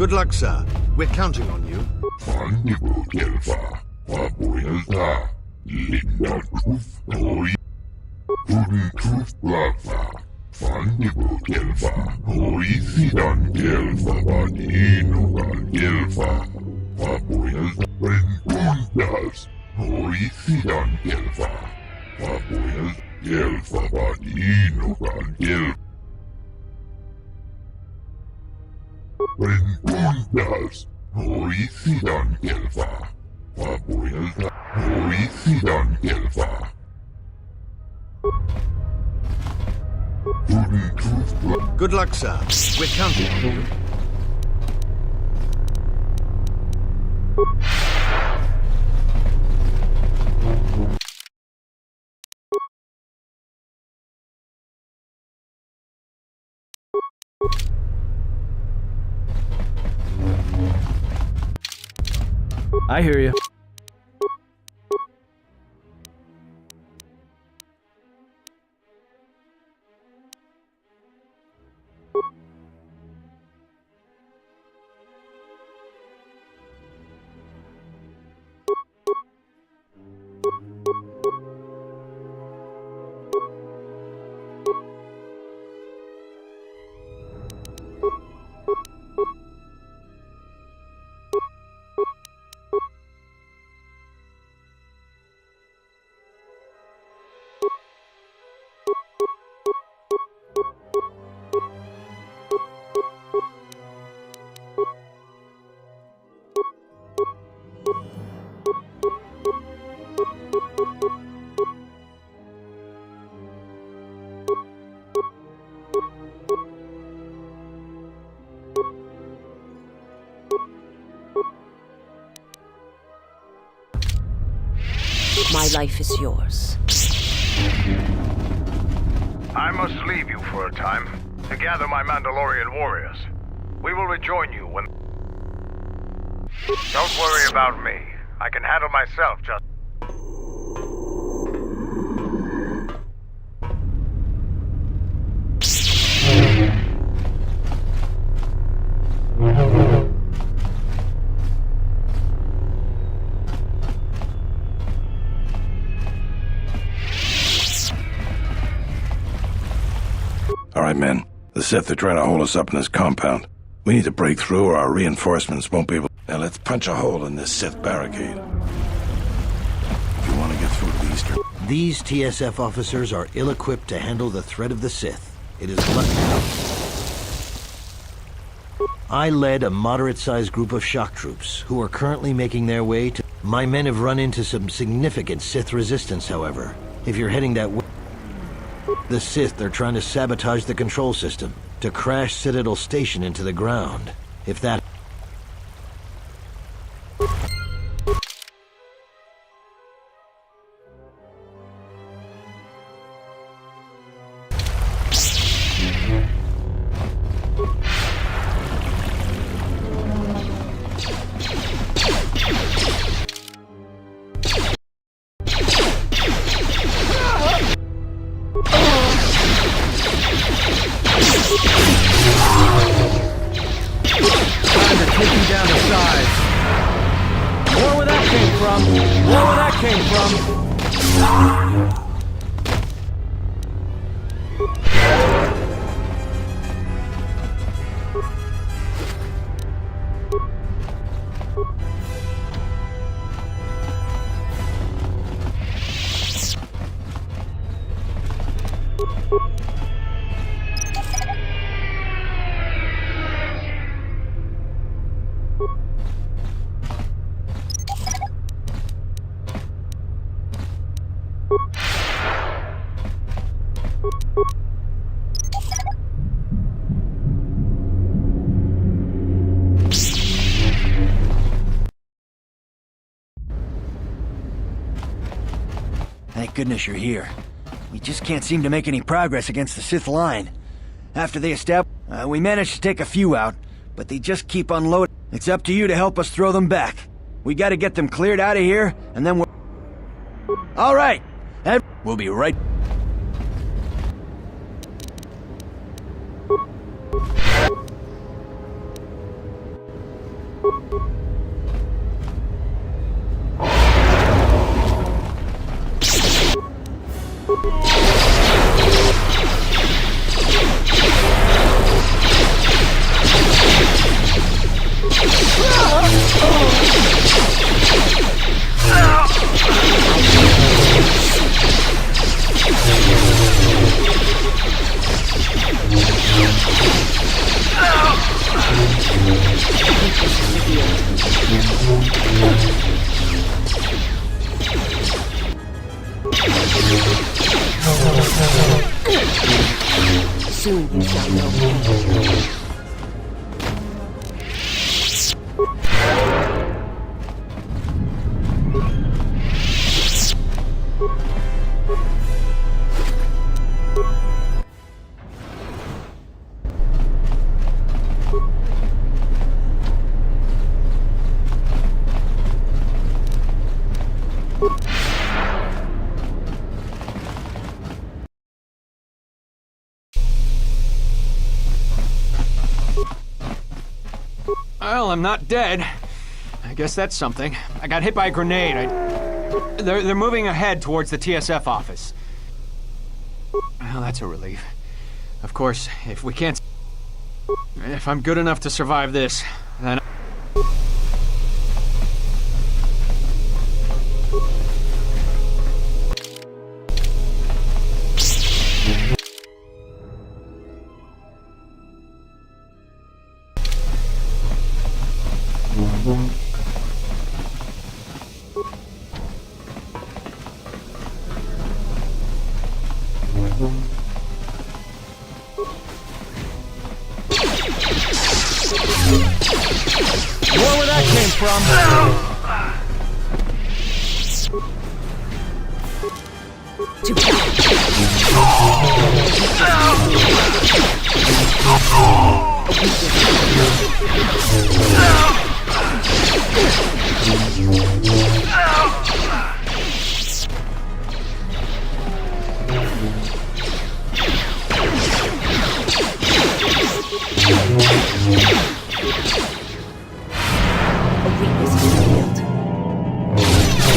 Good luck, sir. We're counting on you. Good luck, sir. We're counting on you. I hear you. My life is yours. I must leave you for a time to gather my Mandalorian warriors. We will rejoin you when... Don't worry about me. I can handle myself just... All right, men. The Sith are trying to hold us up in this compound. We need to break through or our reinforcements won't be able... Now let's punch a hole in this Sith barricade. If you want to get through to the eastern... These TSF officers are ill-equipped to handle the threat of the Sith. It is lucky. I led a moderate-sized group of shock troops, who are currently making their way to... My men have run into some significant Sith resistance, however. If you're heading that way... The Sith are trying to sabotage the control system, to crash Citadel Station into the ground. If that... Thank goodness you're here. We just can't seem to make any progress against the Sith line. After they we managed to take a few out, but they just keep unloading. It's up to you to help us throw them back. We gotta get them cleared out of here, and then we'll... All right, we'll be right... Soon you shall know. Well, I'm not dead. I guess that's something. I got hit by a grenade. They're moving ahead towards the TSF office. Well, that's a relief. Of course, if we can't... If I'm good enough to survive this, then... More where that came from. Too bad. A weakness is revealed. More where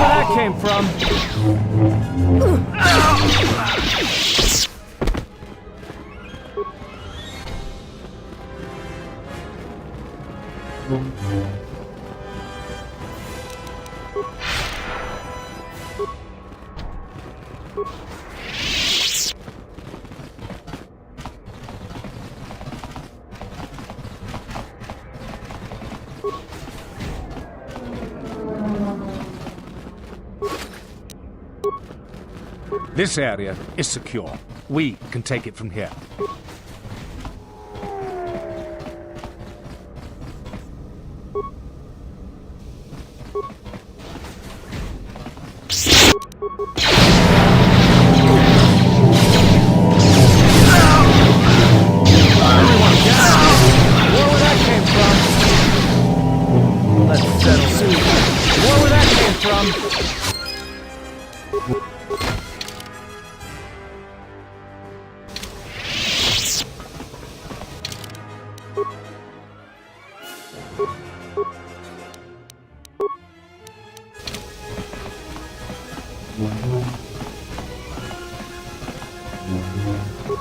that came from. This area is secure. We can take it from here.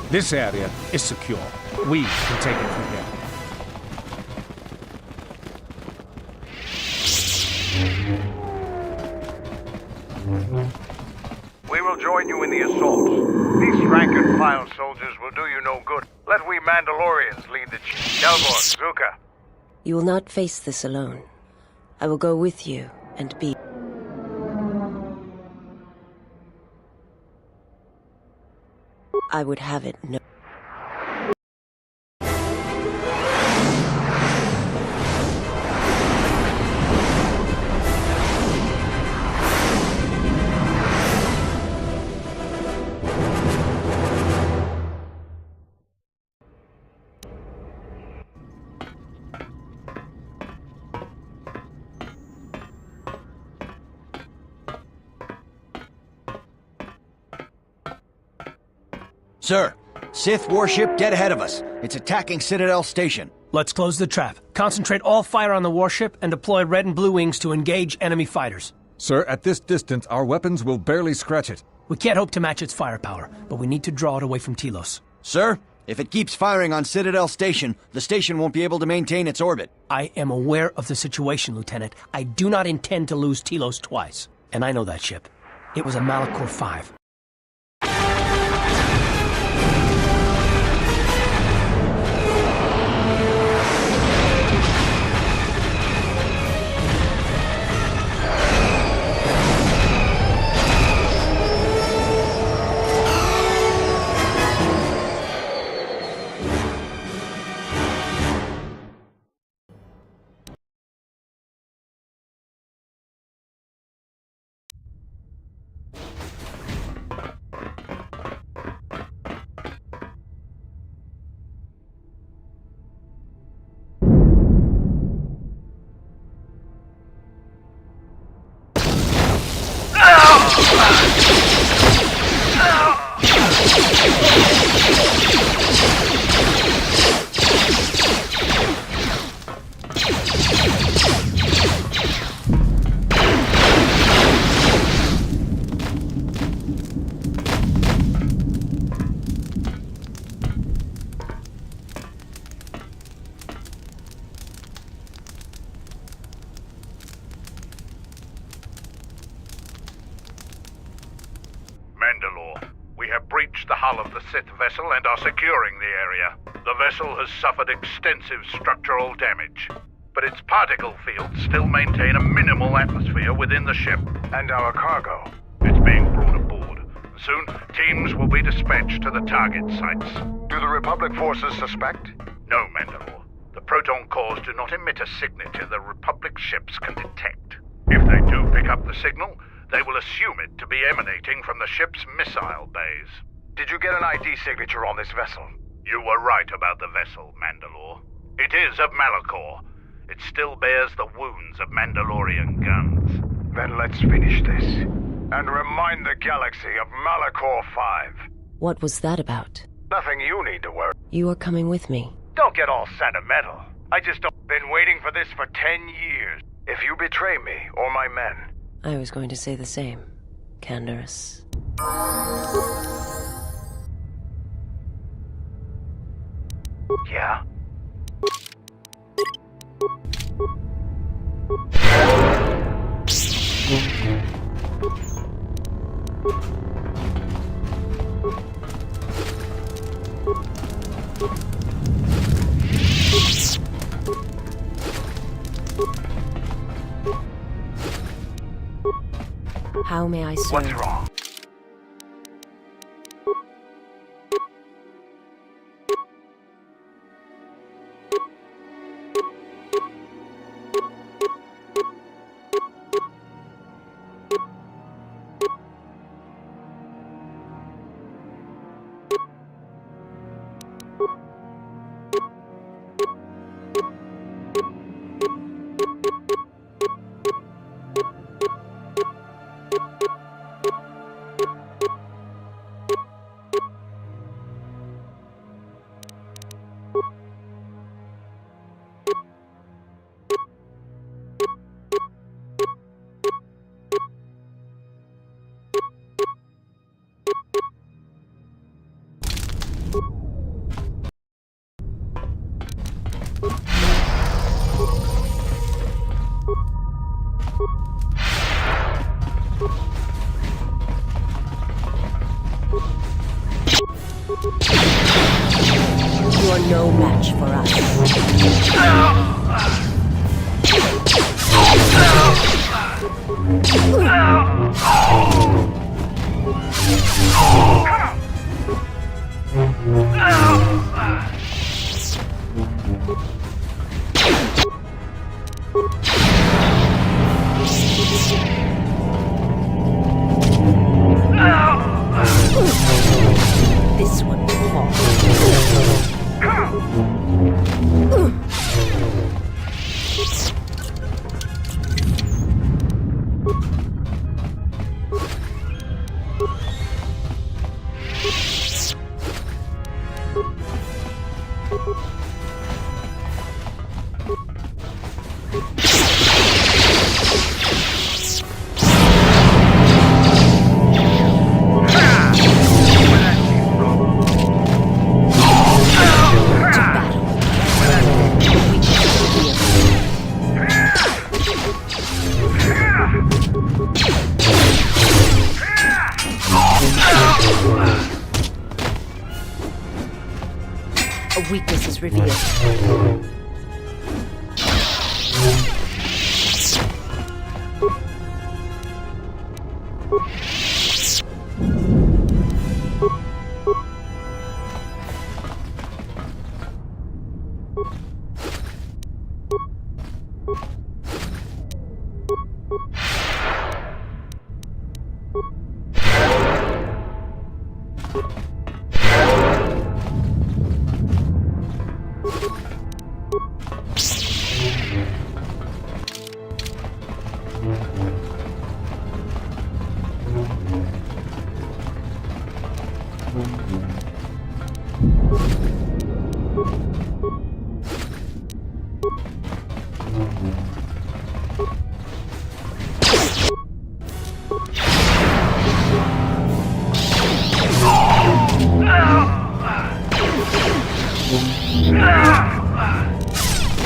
This area is secure. We can take it from here. We will join you in the assault. These rank-and-file soldiers will do you no good. Let we Mandalorians lead the Delvor, Zuka. You will not face this alone. I will go with you and be... I would have it no... Sir, Sith warship dead ahead of us. It's attacking Citadel Station. Let's close the trap. Concentrate all fire on the warship and deploy red and blue wings to engage enemy fighters. Sir, at this distance, our weapons will barely scratch it. We can't hope to match its firepower, but we need to draw it away from Telos. Sir, if it keeps firing on Citadel Station, the station won't be able to maintain its orbit. I am aware of the situation, Lieutenant. I do not intend to lose Telos twice. And I know that ship. It was a Malachor 5. Mandalore, we have breached the hull of the Sith vessel and are securing the area. The vessel has suffered extensive structural damage, but its particle fields still maintain a minimal atmosphere within the ship. And our cargo? It's being brought aboard. Soon, teams will be dispatched to the target sites. Do the Republic forces suspect? No, Mandalore. The proton cores do not emit a signature the Republic ships can detect. If they do pick up the signal, they will assume it to be emanating from the ship's missile bays. Did you get an ID signature on this vessel? You were right about the vessel, Mandalore. It is of Malachor. It still bears the wounds of Mandalorian guns. Then let's finish this, and remind the galaxy of Malachor 5. What was that about? Nothing you need to worry. You are coming with me. Don't get all sentimental. I just been waiting for this for 10 years. If you betray me or my men... I was going to say the same, Canderous. Yeah? How may I serve? What's wrong? You are no match for us. This one will fall. A weakness is revealed.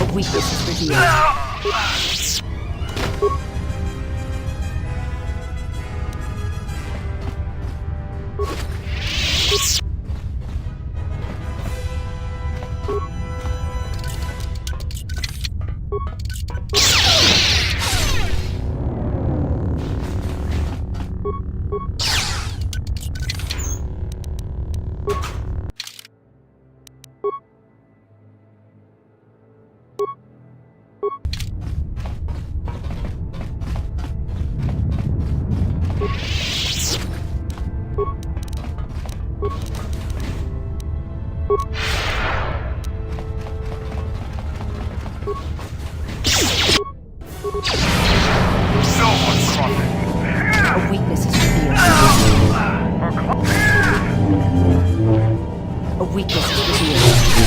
A weakness is revealed. A weakness is revealed. A weakness is revealed.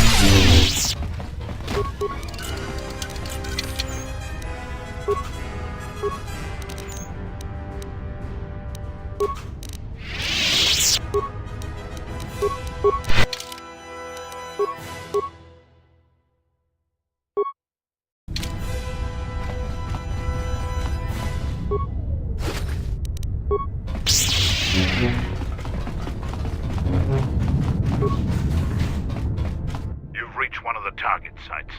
You've reached one of the target sites.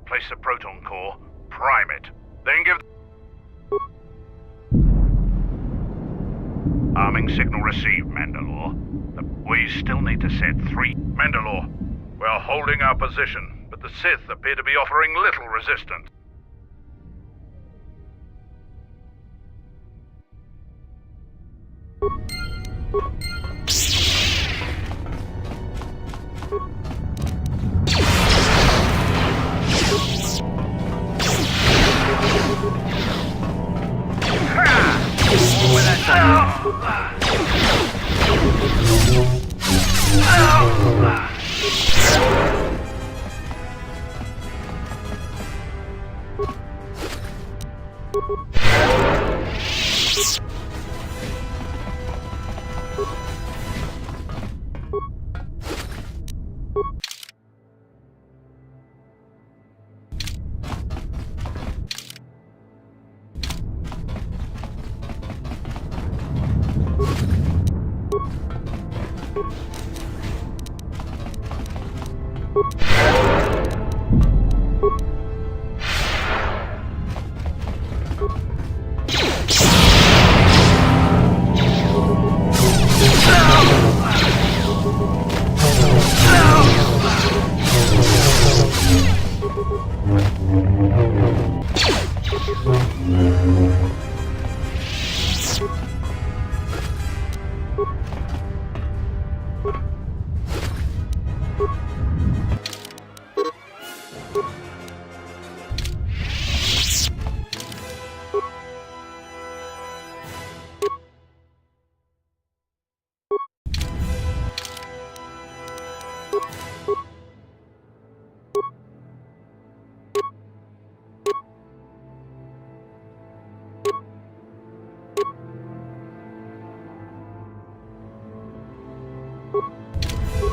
Place the proton core, prime it, then give... Arming signal received, Mandalore. We still need to set 3... Mandalore, we're holding our position, but the Sith appear to be offering little resistance.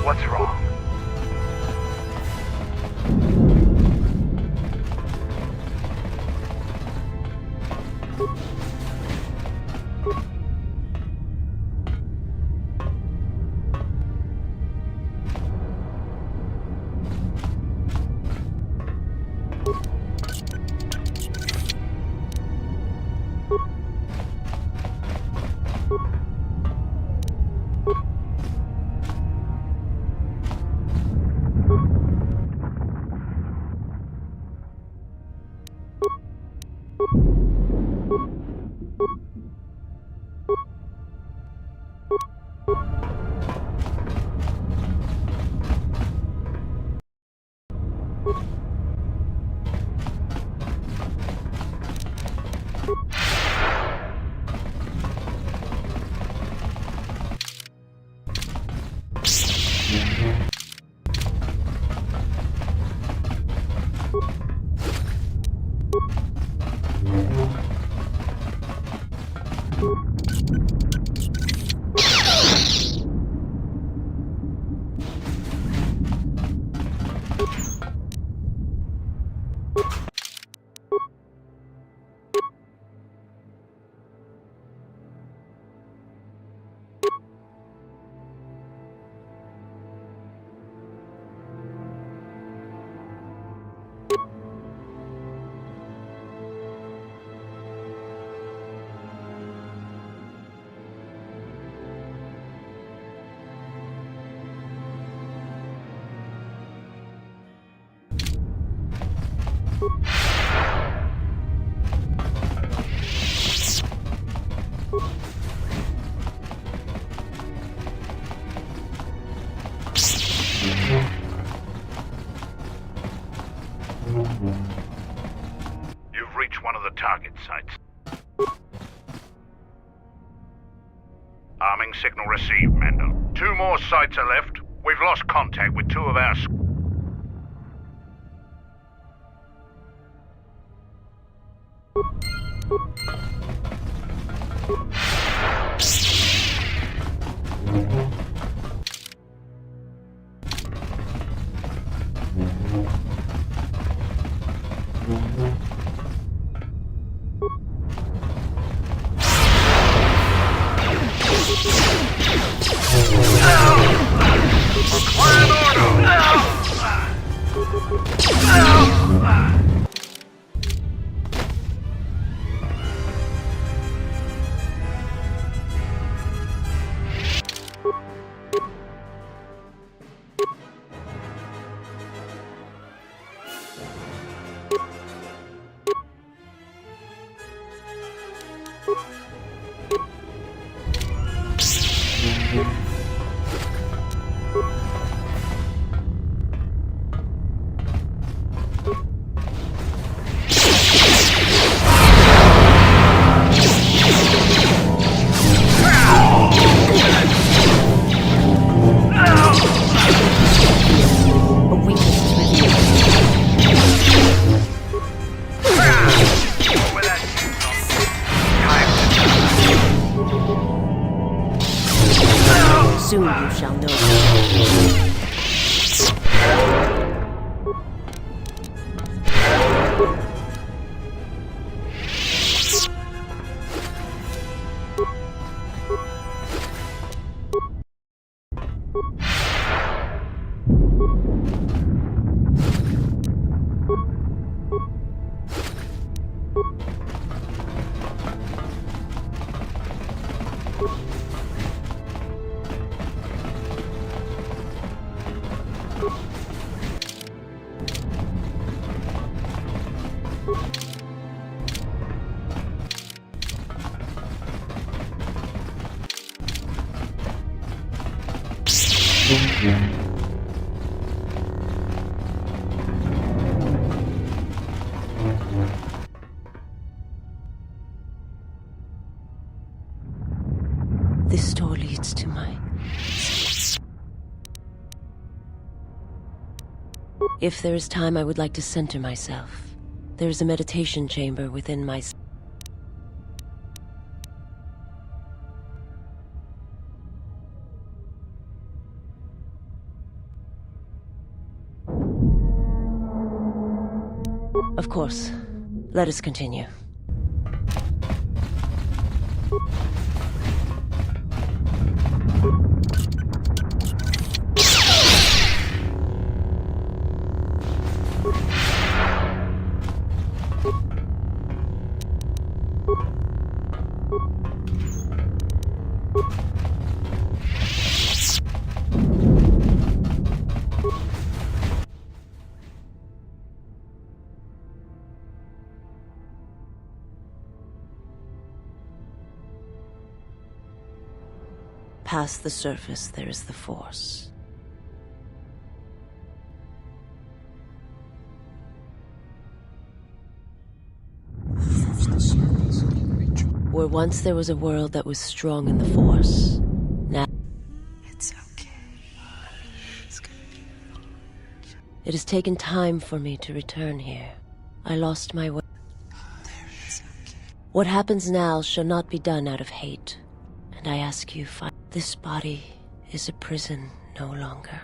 What's wrong? You've reached one of the target sites. Arming signal received, Mendel. 2 more sites are left. We've lost contact with 2 of our... Soon you shall know. This door leads to my... If there is time, I would like to center myself. There is a meditation chamber within my... course. Let us continue. Past the surface, there is the Force. Where once there was a world that was strong in the Force, now... It's okay. It has taken time for me to return here. I lost my way. It's okay. What happens now shall not be done out of hate. And I ask you, this body is a prison no longer.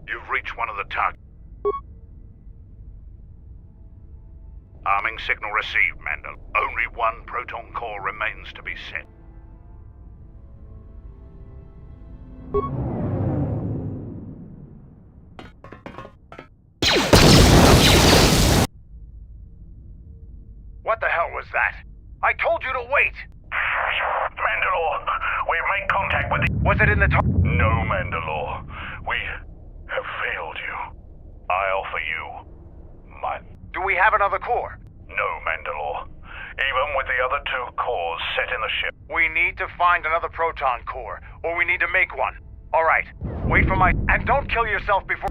You've reached one of the targets. Arming signal received, Mandel. Only one proton core remains to be set. What the hell was that? I told you to wait! Mandalore, we've made contact with the... Was it in the top? No, Mandalore. We have failed you. I offer you my... Do we have another core? No, Mandalore. Even with the other two cores set in the ship. We need to find another proton core, or we need to make one. Alright, wait for my... And don't kill yourself before...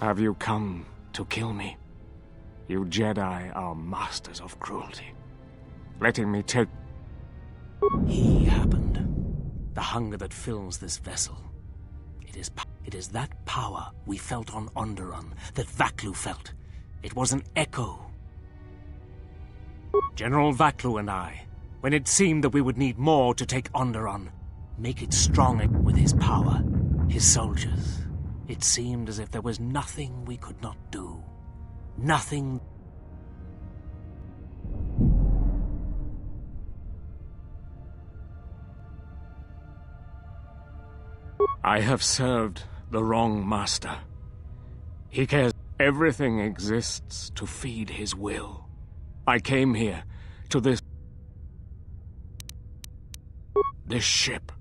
Have you come to kill me? You Jedi are masters of cruelty. Letting me take... He happened. The hunger that fills this vessel. It is that power we felt on Onderon that Vaklu felt. It was an echo. General Vaklu and I, when it seemed that we would need more to take Onderon, make it stronger with his power, his soldiers. It seemed as if there was nothing we could not do. Nothing. I have served the wrong master. He cares. Everything exists to feed his will. I came here to this ship.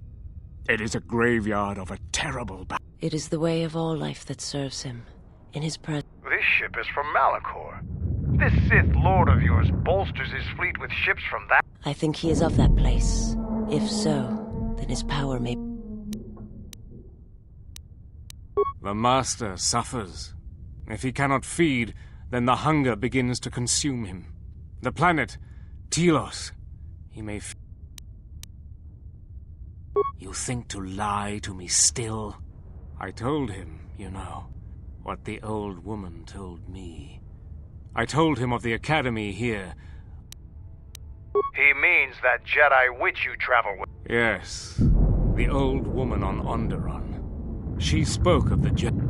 It is a graveyard of a terrible battle. It is the way of all life that serves him. In his presence. This ship is from Malachor. This Sith Lord of yours bolsters his fleet with ships from that. I think he is of that place. If so, then his power may... The master suffers. If he cannot feed, then the hunger begins to consume him. The planet, Telos, he may... You think to lie to me still? I told him, you know, what the old woman told me. I told him of the academy here. He means that Jedi witch you travel with. Yes, the old woman on Onderon. She spoke of the Jedi.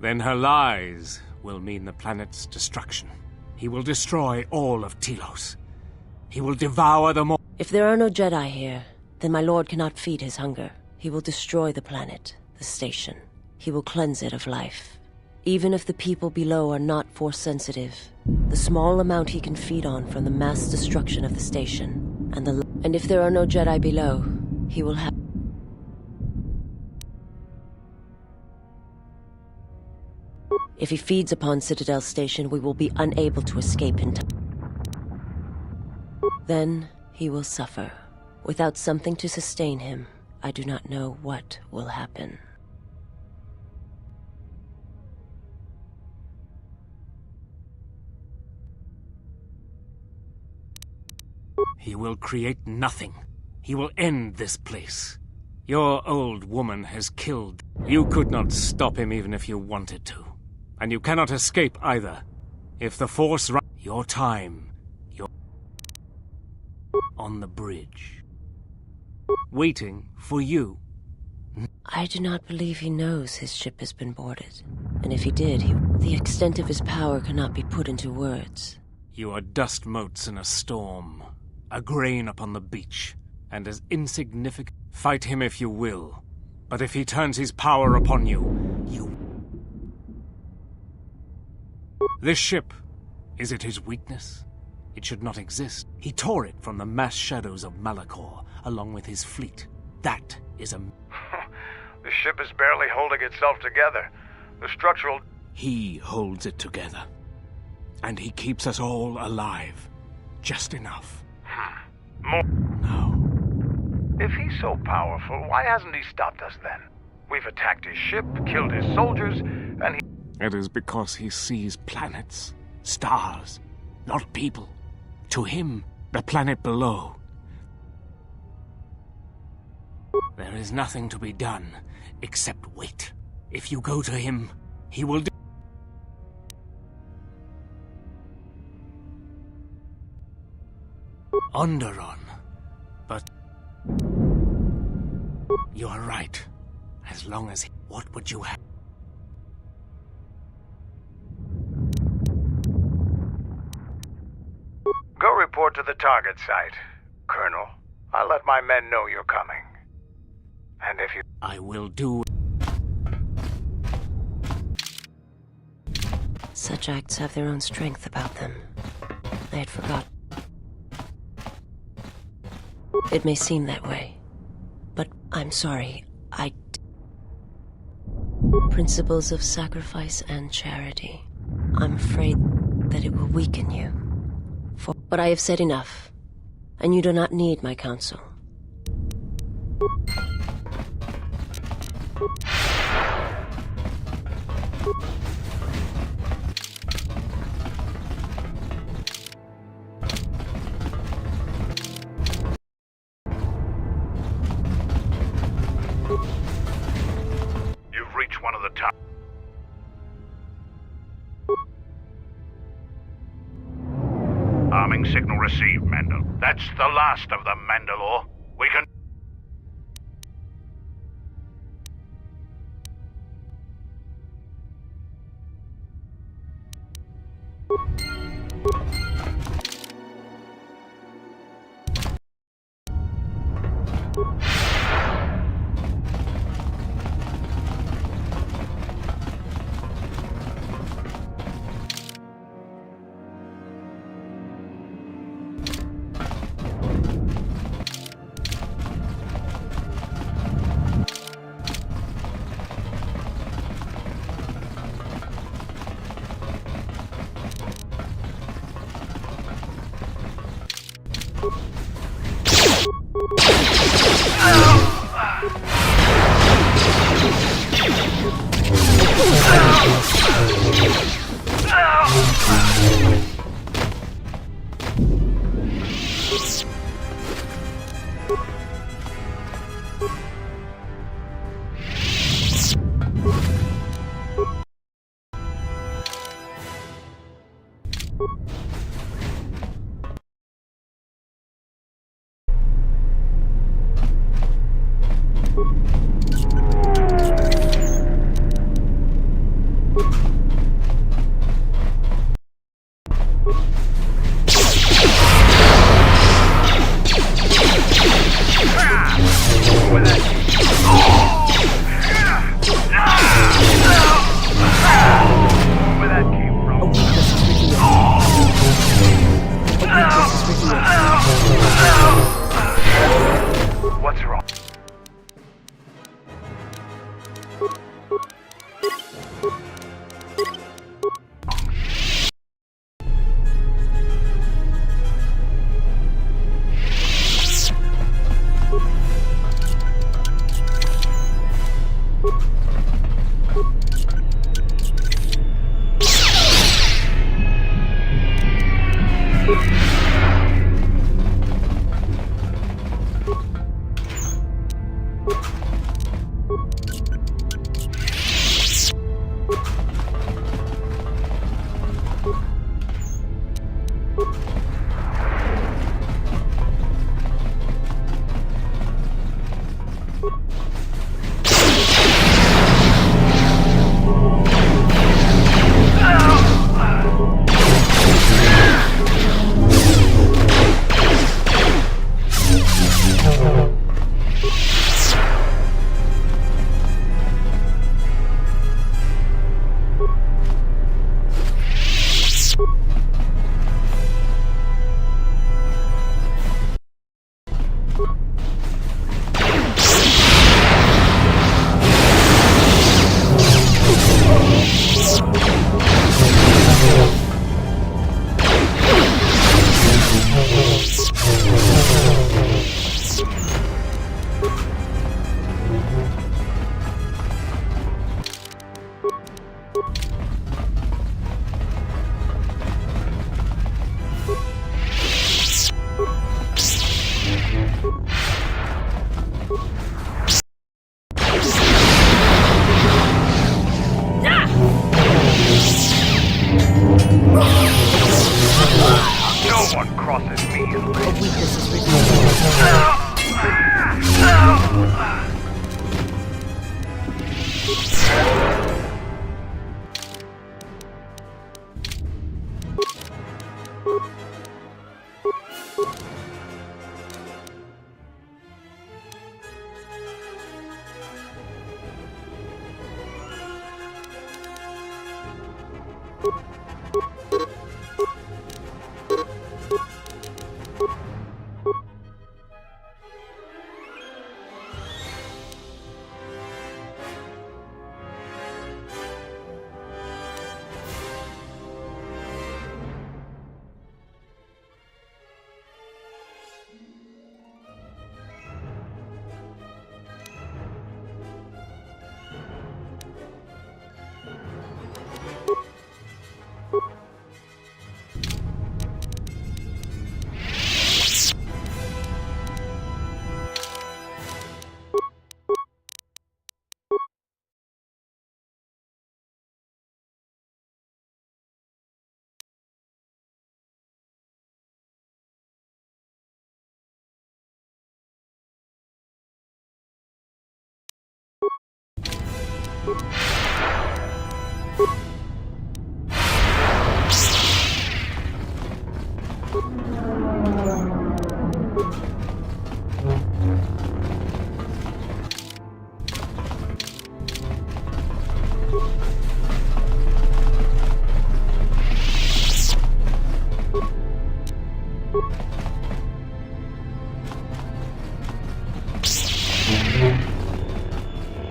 Then her lies will mean the planet's destruction. He will destroy all of Telos. He will devour them all. If there are no Jedi here, then my lord cannot feed his hunger. He will destroy the planet, the station. He will cleanse it of life. Even if the people below are not Force-sensitive, the small amount he can feed on from the mass destruction of the station, and if there are no Jedi below, he will have... If he feeds upon Citadel Station, we will be unable to escape in time. Then he will suffer. Without something to sustain him, I do not know what will happen. He will create nothing. He will end this place. Your old woman has killed. You could not stop him even if you wanted to. And you cannot escape either. If the Force your time, you're on the bridge. Waiting for you. I do not believe he knows his ship has been boarded. And if he did, the extent of his power cannot be put into words. You are dust motes in a storm, a grain upon the beach, and as insignificant. Fight him if you will, but if he turns his power upon you, you... This ship, is it his weakness? It should not exist. He tore it from the mass shadows of Malachor, along with his fleet. That is a... The ship is barely holding itself together. The structural... He holds it together. And he keeps us all alive. Just enough. More... No. If he's so powerful, why hasn't he stopped us then? We've attacked his ship, killed his soldiers, and he... It is because he sees planets, stars, not people. To him, the planet below. There is nothing to be done, except wait. If you go to him, he will do... Onderon. But... You are right. As long as... What would you have? Go report to to the target site. Colonel, I'll let my men know you're coming. And if you... I will do... Such acts have their own strength about them. I had forgotten. It may seem that way, but I'm sorry. Principles of sacrifice and charity. I'm afraid that it will weaken you. But I have said enough, and you do not need my counsel. You've reached one of the top... Arming signal received, Mandal. That's the last of them, Mandalore. We can... What's wrong?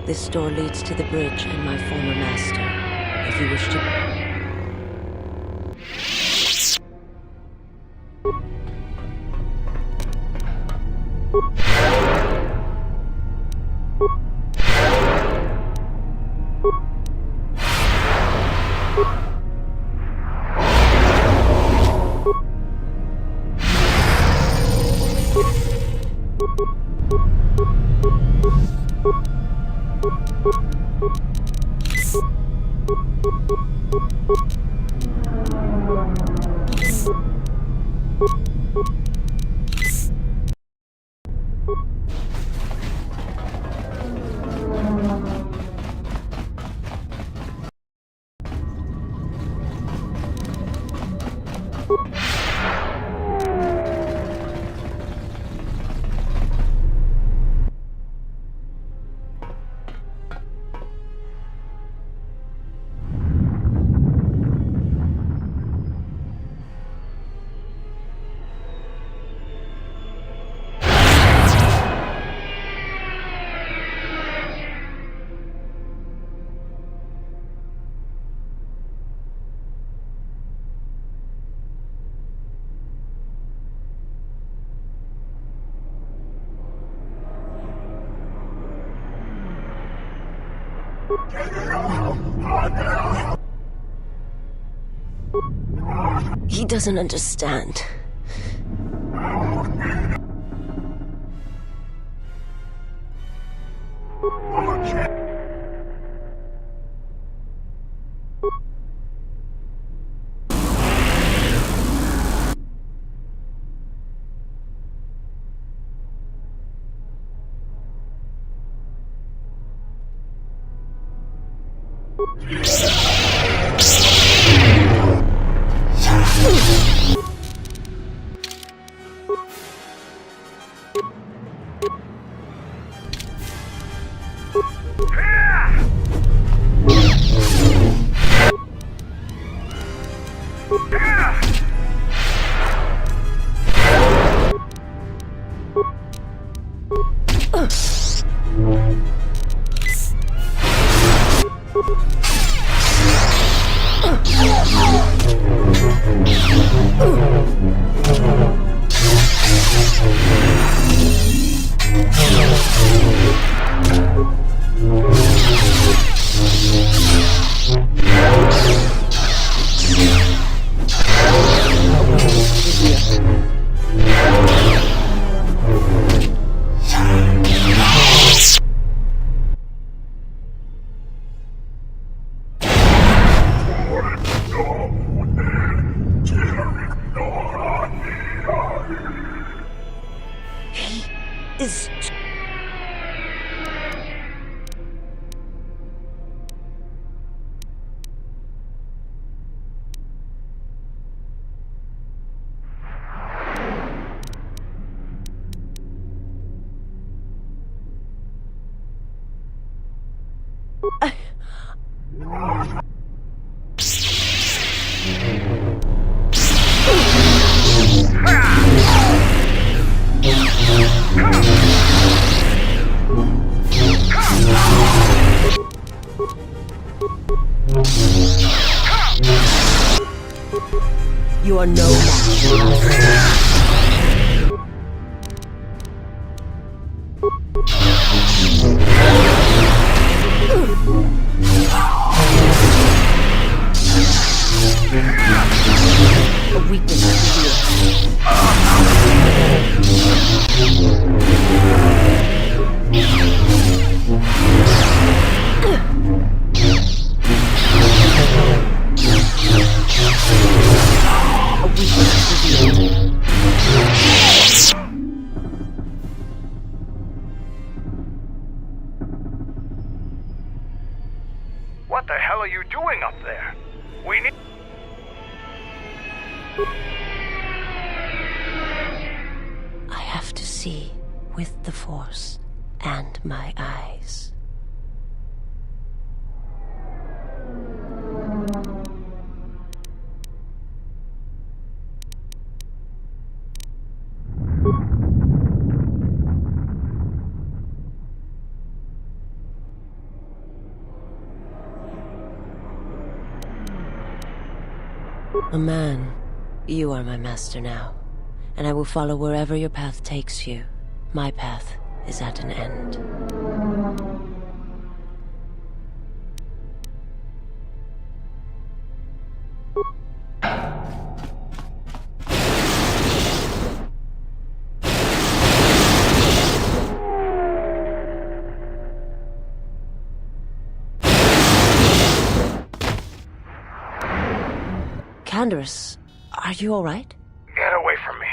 This door leads to the bridge and my former master. If you wish to... He doesn't understand. You are no match. A weakness is a weakness. the hell are you doing up there? We need... I have to see with the Force and my eyes. A man, you are my master now, and I will follow wherever your path takes you. My path is at an end. Canderous, are you all right? Get away from me.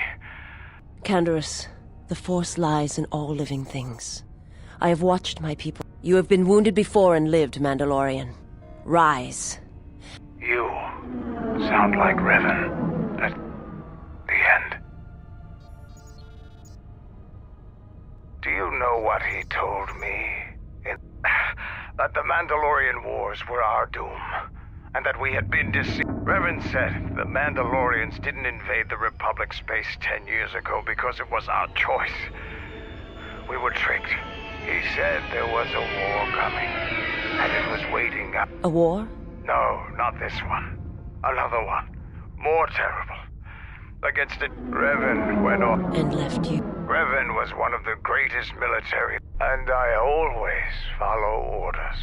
Canderous, the Force lies in all living things. I have watched my people. You have been wounded before and lived, Mandalorian. Rise. You sound like Revan at the end. Do you know what he told me? That the Mandalorian Wars were our doom, and that we had been deceived. Revan said the Mandalorians didn't invade the Republic space 10 years ago because it was our choice. We were tricked. He said there was a war coming, and it was waiting up. A war? No, not this one. Another one. More terrible. Against it, Revan went on. And left you. Revan was one of the greatest military, and I always follow orders.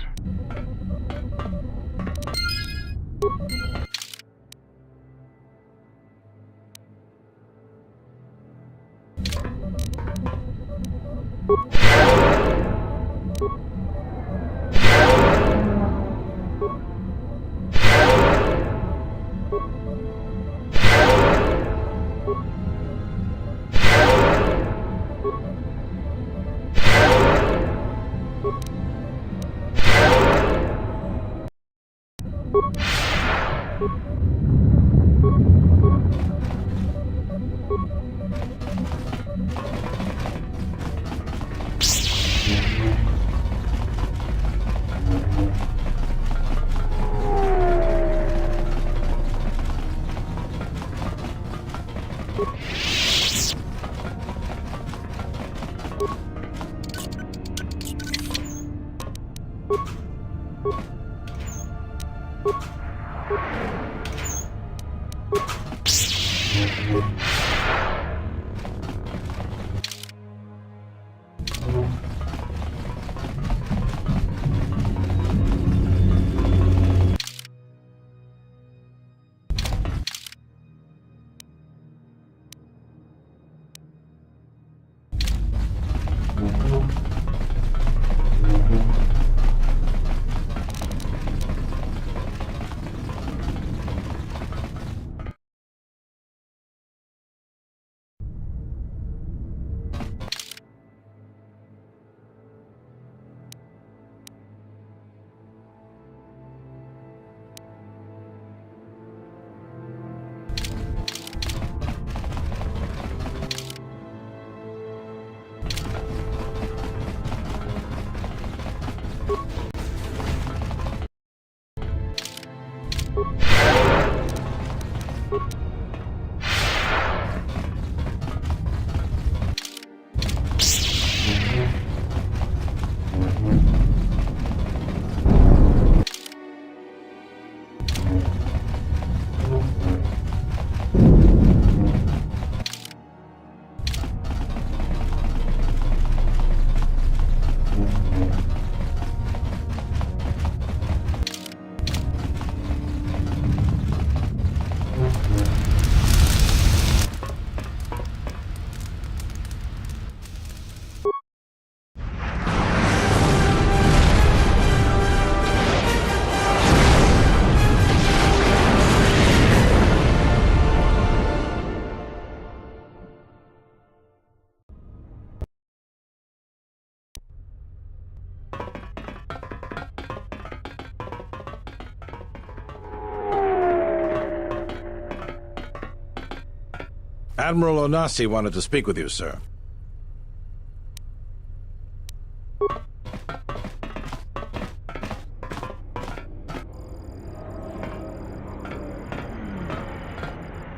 Admiral Onasi wanted to speak with you, sir.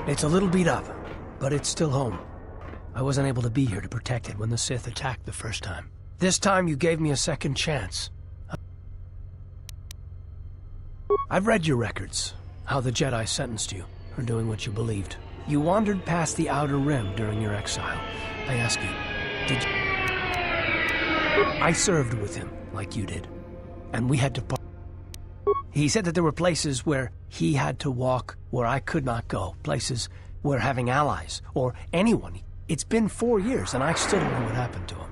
It's a little beat up, but it's still home. I wasn't able to be here to protect it when the Sith attacked the first time. This time you gave me a second chance. I've read your records, how the Jedi sentenced you for doing what you believed. You wandered past the Outer Rim during your exile. I ask you, did you? I served with him, like you did, and we had to part. He said that there were places where he had to walk where I could not go, places where having allies, or anyone. It's been 4 years, and I still don't know what happened to him.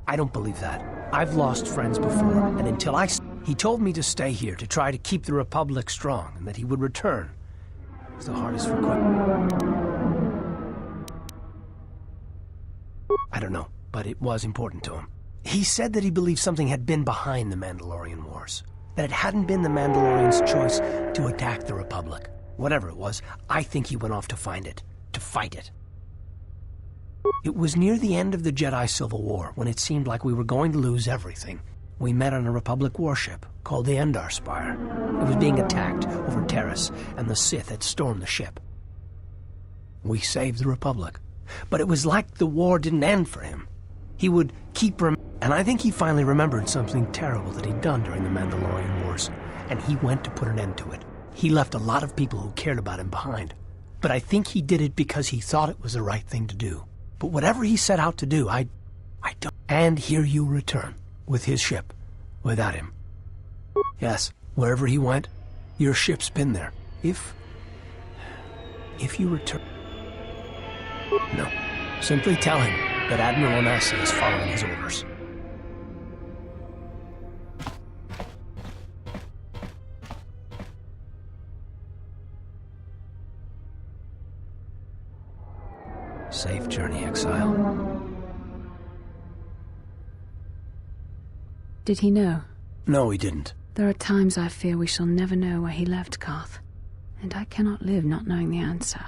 I don't believe that. I've lost friends before, and until he told me to stay here to try to keep the Republic strong, and that he would return. It was the hardest request. I don't know, but it was important to him. He said that he believed something had been behind the Mandalorian Wars, that it hadn't been the Mandalorians' choice to attack the Republic. Whatever it was, I think he went off to find it, to fight it. It was near the end of the Jedi Civil War, when it seemed like we were going to lose everything. We met on a Republic warship called the Endar Spire. It was being attacked over Terrace, and the Sith had stormed the ship. We saved the Republic, but it was like the war didn't end for him. He would keep and I think he finally remembered something terrible that he'd done during the Mandalorian Wars, and he went to put an end to it. He left a lot of people who cared about him behind, but I think he did it because he thought it was the right thing to do. But whatever he set out to do, I don't. And here you return, with his ship, without him. Yes, wherever he went, your ship's been there. If you return... No, simply tell him that Admiral Onasi is following his orders. Safe journey, exile. Did he know? No, he didn't. There are times I fear we shall never know where he left Karth, and I cannot live not knowing the answer.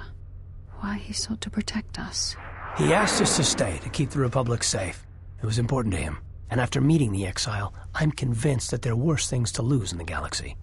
Why he sought to protect us. He asked us to stay, to keep the Republic safe. It was important to him. And after meeting the exile, I'm convinced that there are worse things to lose in the galaxy.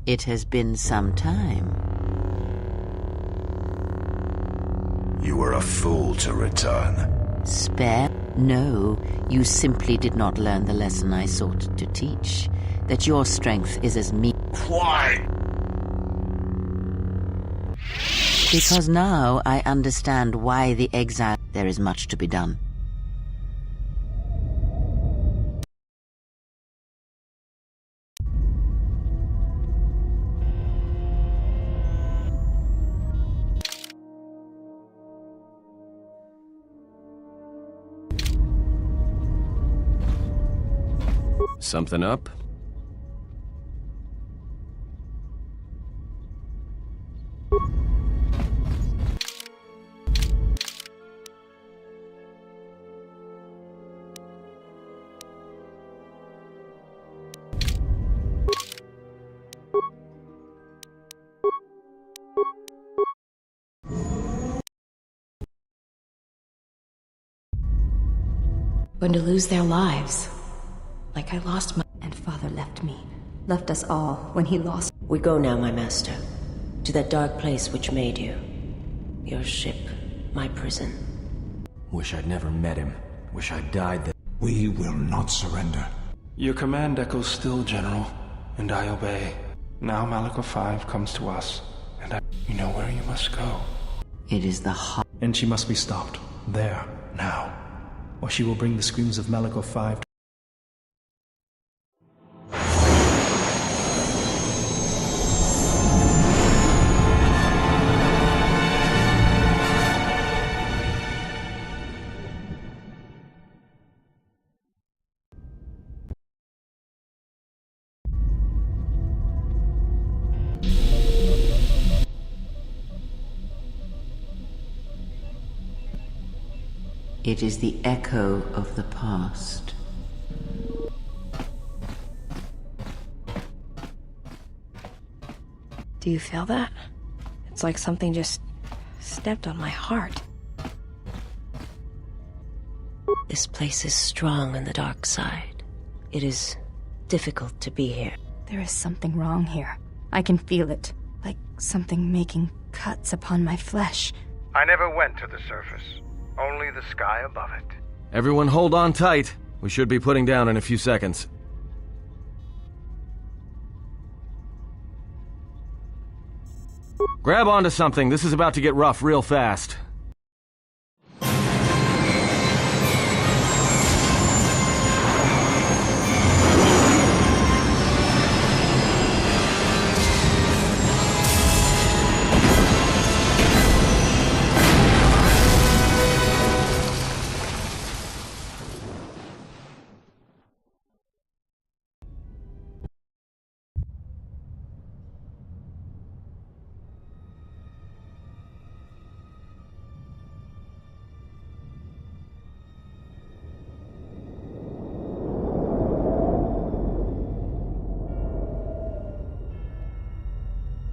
It has been some time. You were a fool to return. Spare? No, you simply did not learn the lesson I sought to teach. That your strength is as me. Why? Because now I understand why the exile... There is much to be done. Something up? Going to lose their lives. Like I lost my... And Father left me. Left us all when he lost... We go now, my master. To that dark place which made you. Your ship, my prison. Wish I'd never met him. Wish I'd died then. We will not surrender. Your command echoes still, General, and I obey. Now Malachor 5 comes to us, and you know where you must go. It is the heart. And she must be stopped. There, now. Or she will bring the screams of Malachor 5 to... It is the echo of the past. Do you feel that? It's like something just stepped on my heart. This place is strong on the dark side. It is difficult to be here. There is something wrong here. I can feel it. Like something making cuts upon my flesh. I never went to the surface. Only the sky above it. Everyone hold on tight. We should be putting down in a few seconds. Grab onto something. This is about to get rough real fast.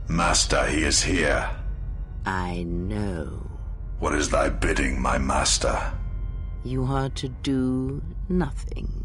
Master, he is here. I know. What is thy bidding, my master? You are to do nothing.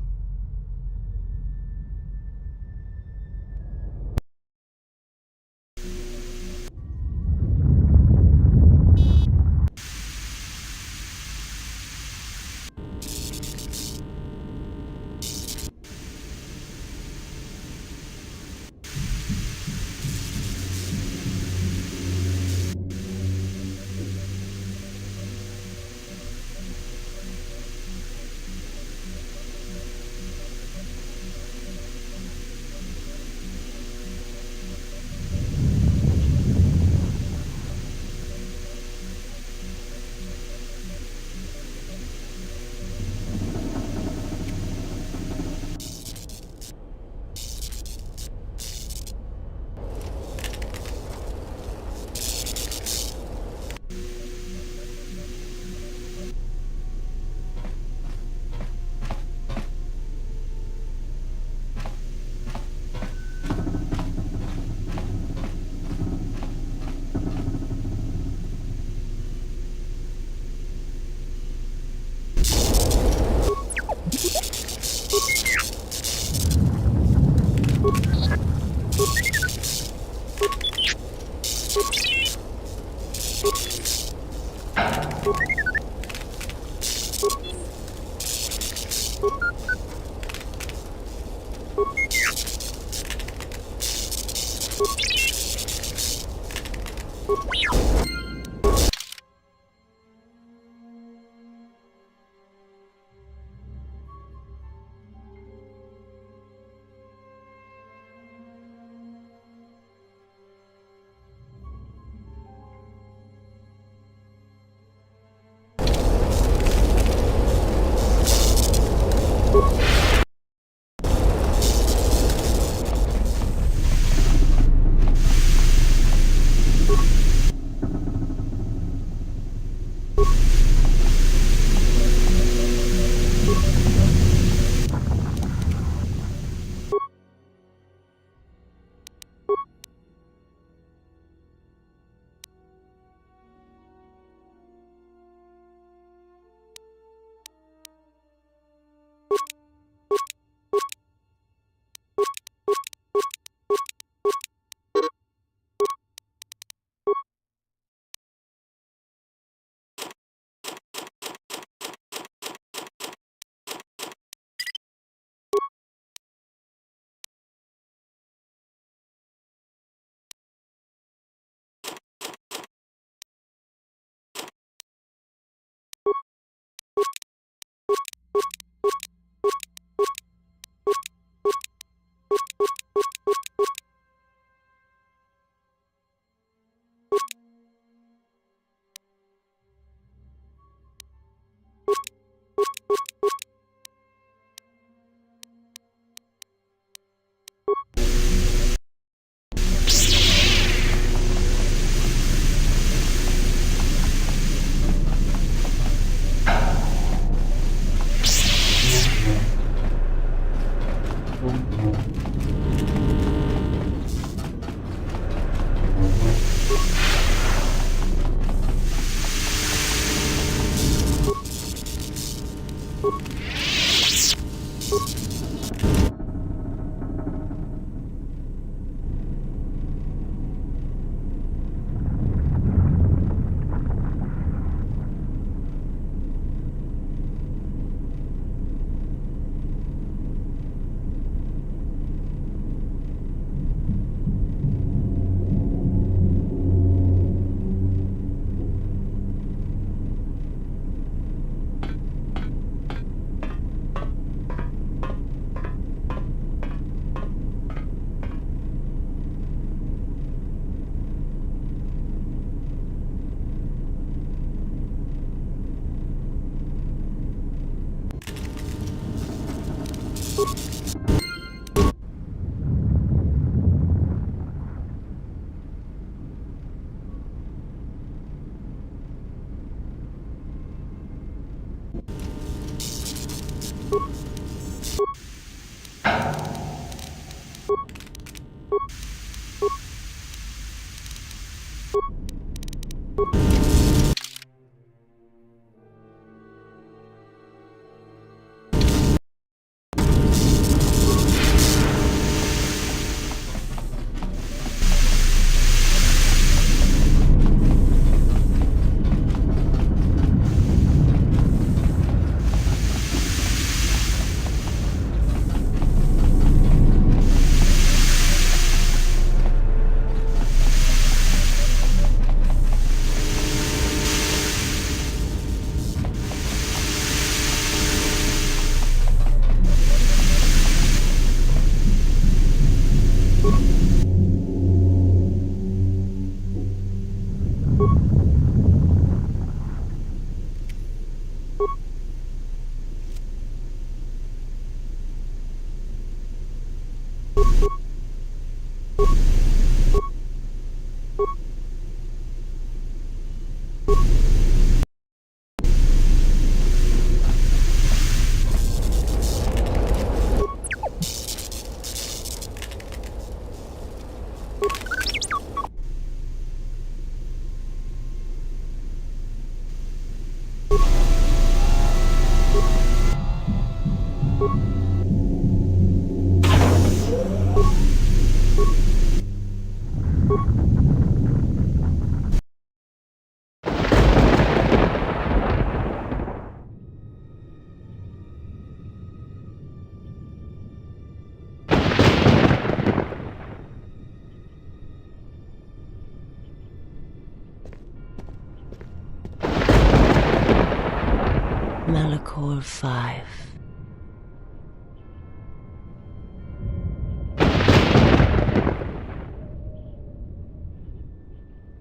Malachor 5.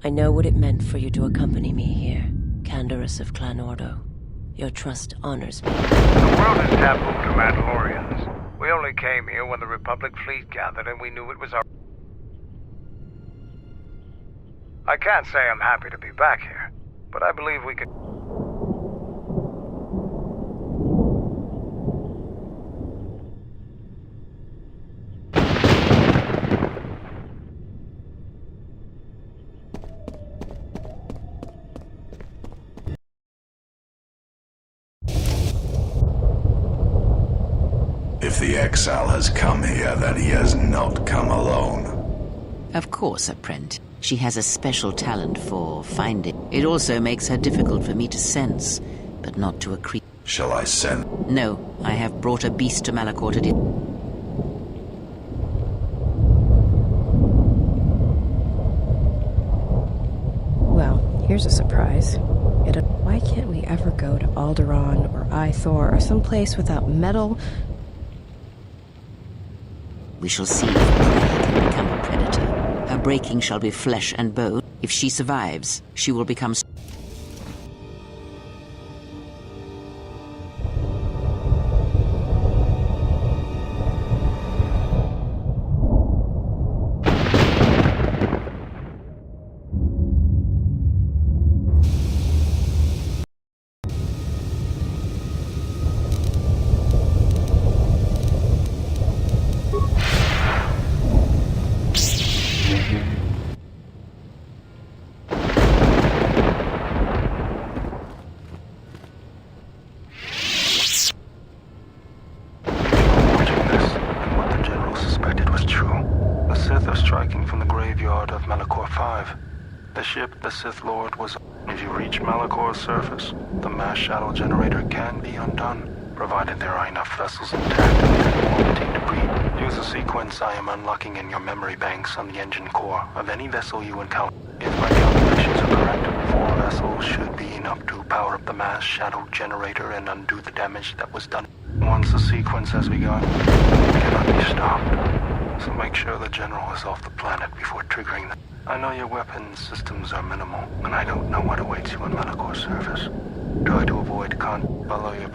I know what it meant for you to accompany me here, Canderous of Clan Ordo. Your trust honors me. The world is taboo to Mandalorians. We only came here when the Republic fleet gathered and we knew it was our... I can't say I'm happy to be back here, but I believe we can... If the exile has come here, then he has not come alone. Of course, apprentice. She has a special talent for finding. It also makes her difficult for me to sense, but not to a creature. Shall I send? No, I have brought a beast to Malachor to Well, here's a surprise. Why can't we ever go to Alderaan or Ithor or someplace without metal? We shall see if prey can become a predator. Her breaking shall be flesh and bone. If she survives, she will become... The Sith Lord was... If you reach Malachor's surface, the mass shadow generator can be undone, provided there are enough vessels intact within the orbiting debris. Use the sequence I am unlocking in your memory banks on the engine core of any vessel you encounter. If my calculations are correct, 4 vessels should be enough to power up the mass shadow generator and undo the damage that was done. Once the sequence has begun, it cannot be stopped. So make sure the General is off the planet before triggering them. I know your weapon systems are minimal, and I don't know what awaits you on Malachor's surface. Try to avoid follow your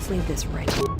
Let's leave this right here.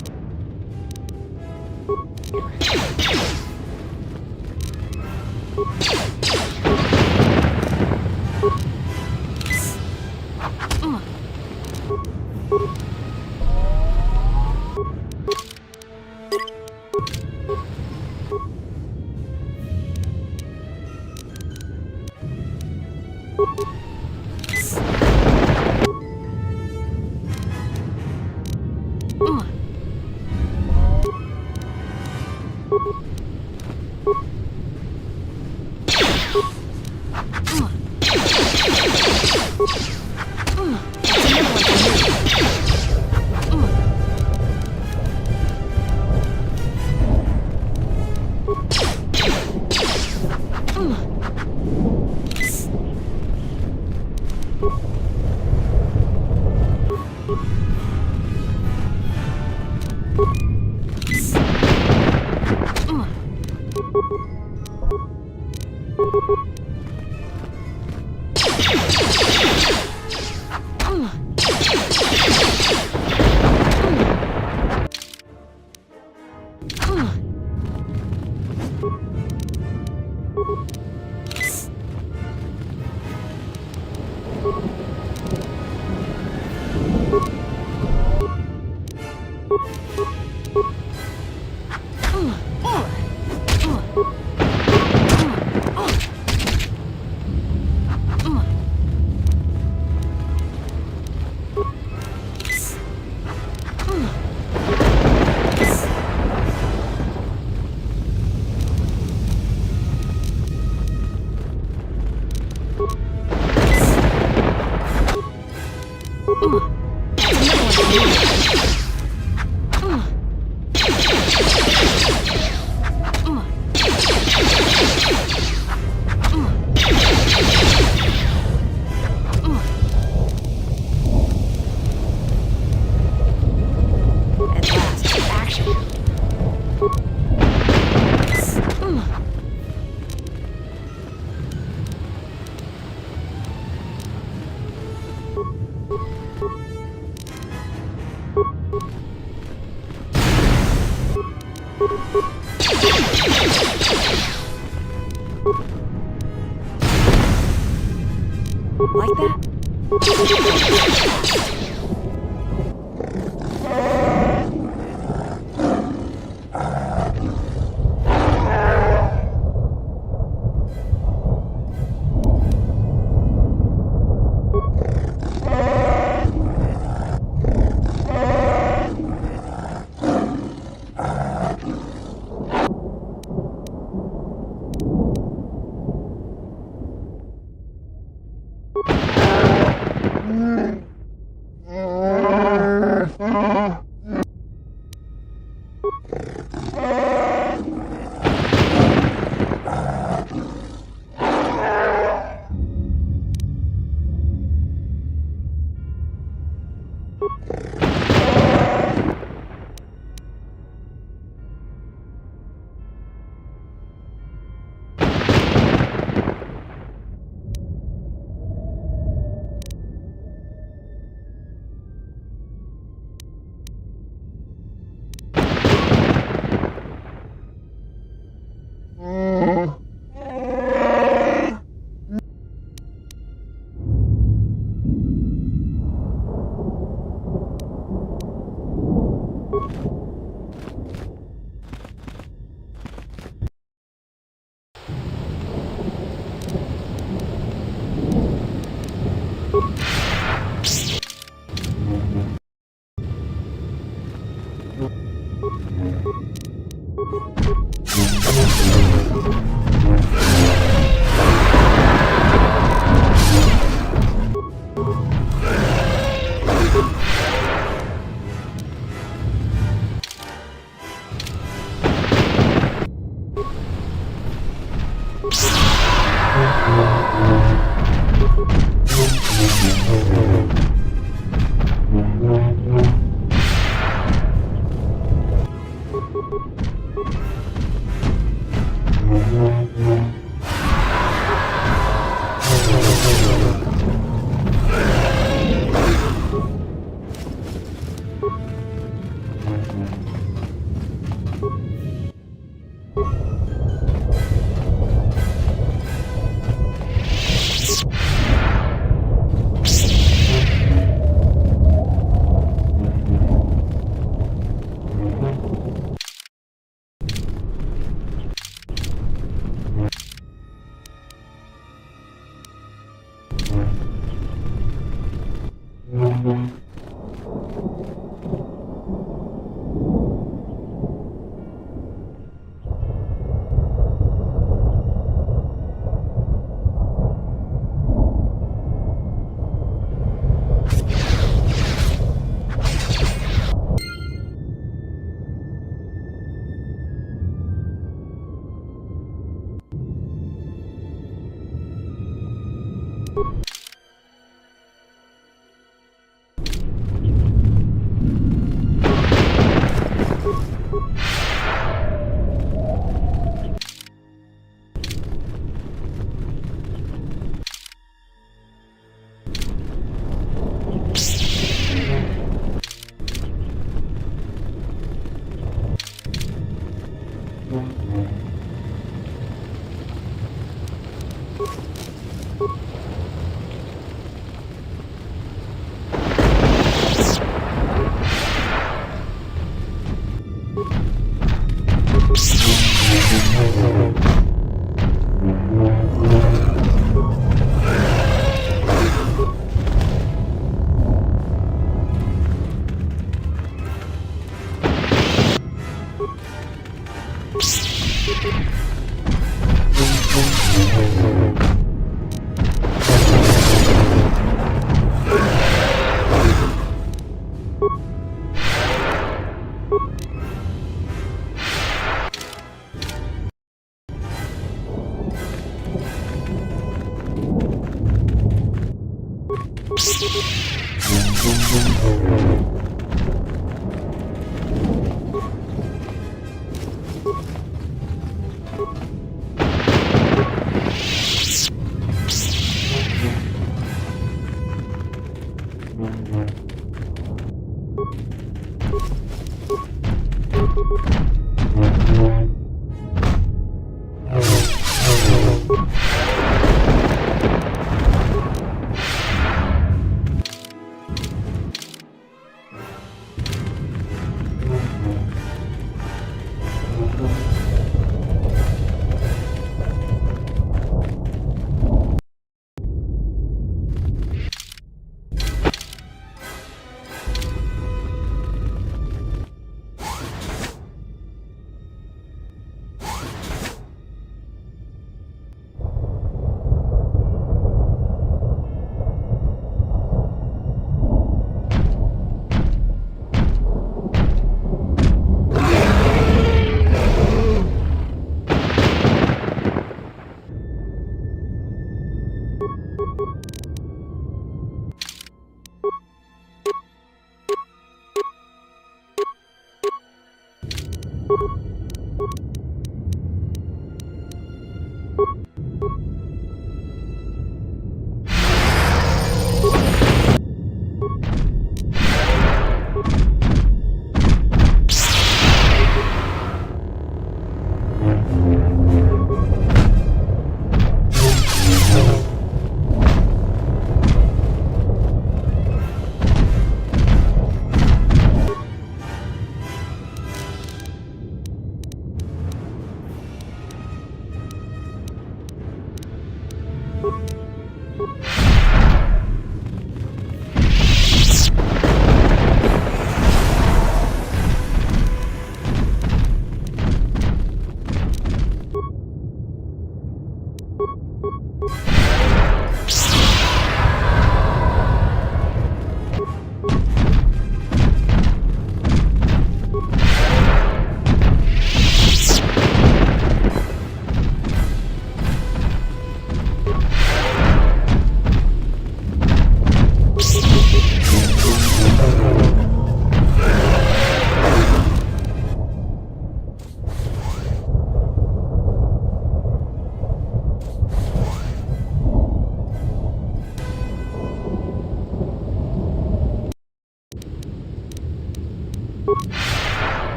Like that?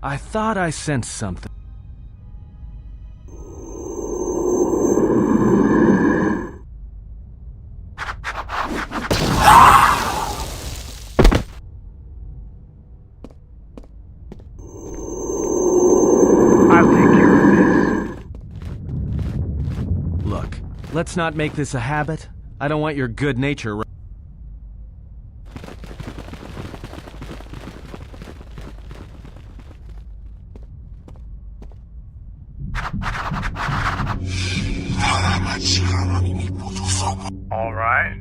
I thought I sensed something. I'll take care of this. Look, let's not make this a habit. I don't want your good nature. All right.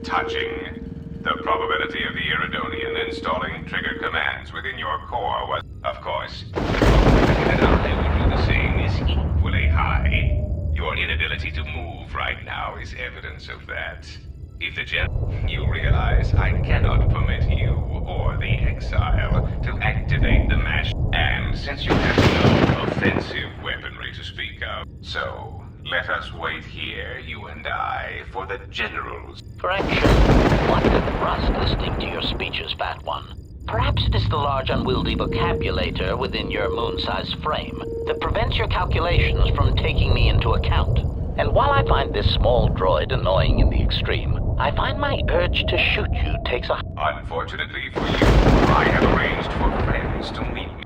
touching. The probability of the Iridonian installing trigger commands within your core was, of course, the probability that I would do the same is equally high. Your inability to move right now is evidence of that. If the you realize I cannot permit you or the exile to activate the mash, and since you have no offensive weaponry to speak of, so let us wait here, you and I, for the general's. Correction. One could rust listening to your speeches, Fat One. Perhaps it is the large unwieldy vocabulator within your moon-sized frame that prevents your calculations from taking me into account. And while I find this small droid annoying in the extreme, I find my urge to shoot you takes a... Unfortunately for you, I have arranged for friends to meet me.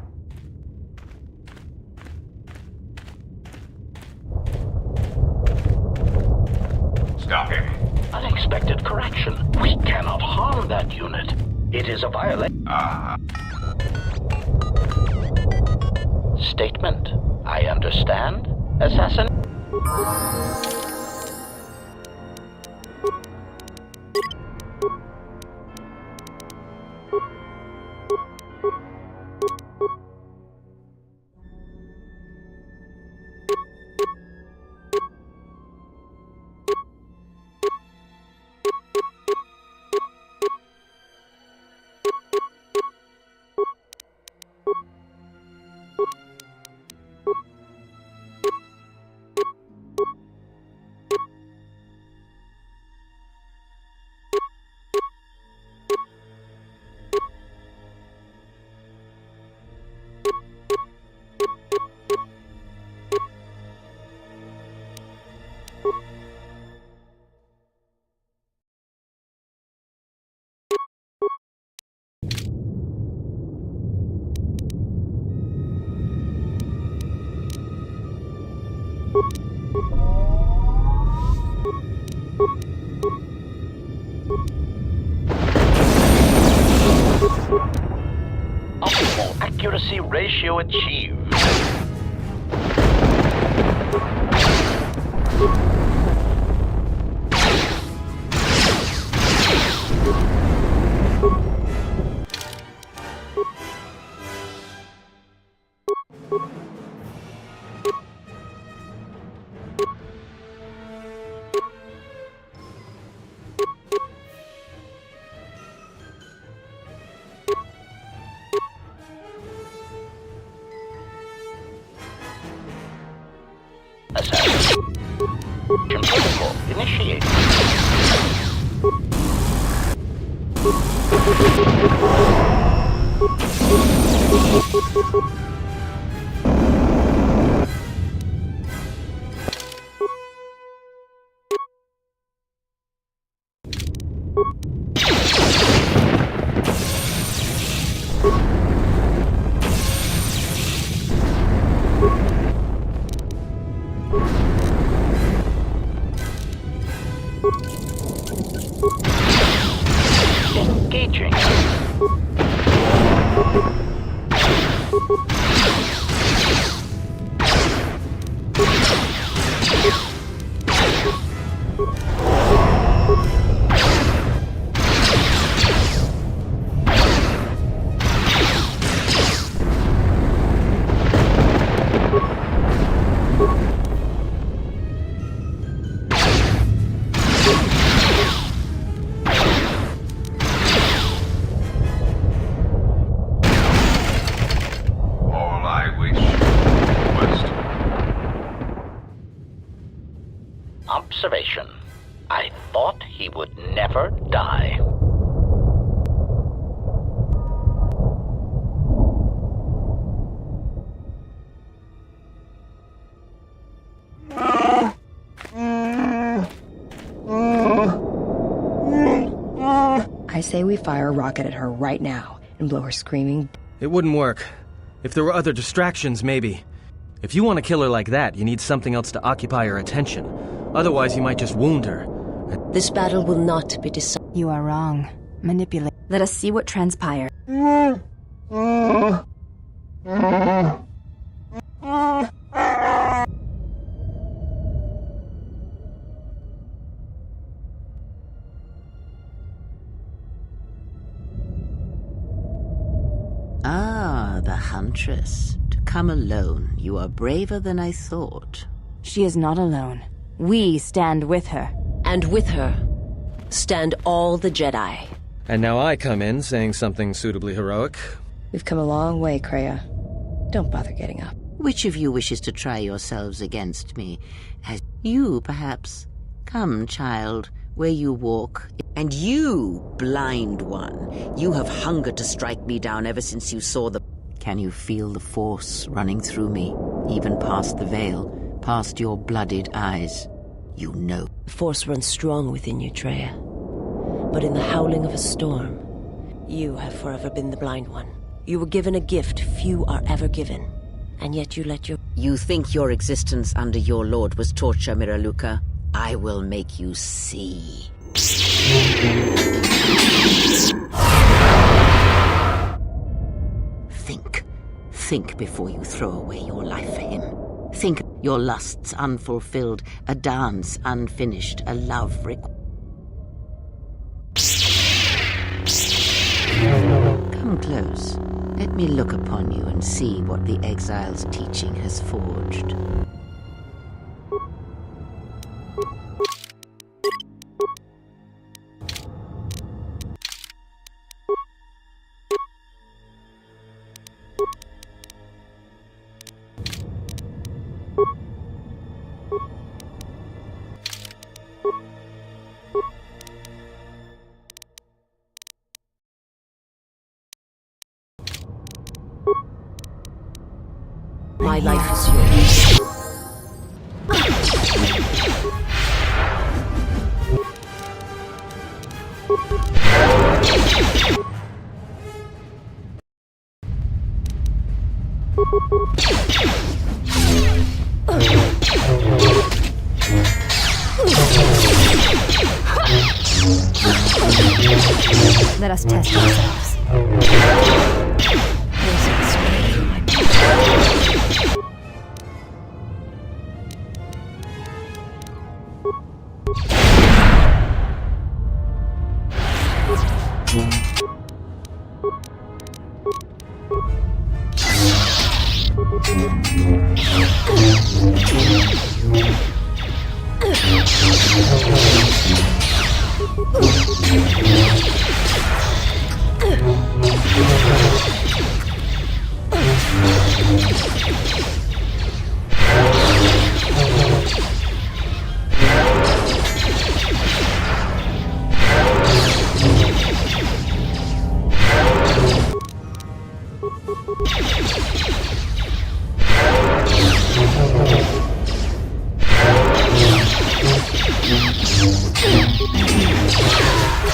Stop him. Unexpected correction. We cannot harm that unit. It is a violation. Statement. I understand. Assassin. Optimal accuracy ratio achieved. Assassin. Protocol initiated. Engaging. Observation. I thought he would never die. I say we fire a rocket at her right now and blow her screaming. It wouldn't work. If there were other distractions, maybe. If you want to kill her like that, you need something else to occupy her attention. Otherwise, you might just wound her. This battle will not be decided. You are wrong. Manipulate. Let us see what transpires. huntress. To come alone, you are braver than I thought. She is not alone. We stand with her. And with her, stand all the Jedi. And now I come in saying something suitably heroic. We've come a long way, Kreia. Don't bother getting up. Which of you wishes to try yourselves against me? As you, perhaps? Come, child, where you walk. And you, blind one, you have hungered to strike me down ever since you saw the... Can you feel the force running through me, even past the veil, past your blooded eyes? You know. The force runs strong within you, Treya. But in the howling of a storm, you have forever been the blind one. You were given a gift few are ever given, and yet you let your... You think your existence under your lord was torture, Miraluka? I will make you see. Think before you throw away your life for him. Think your lusts unfulfilled, a dance unfinished, a love Come close. Let me look upon you and see what the exile's teaching has forged. My life is yours. Let us test ourselves.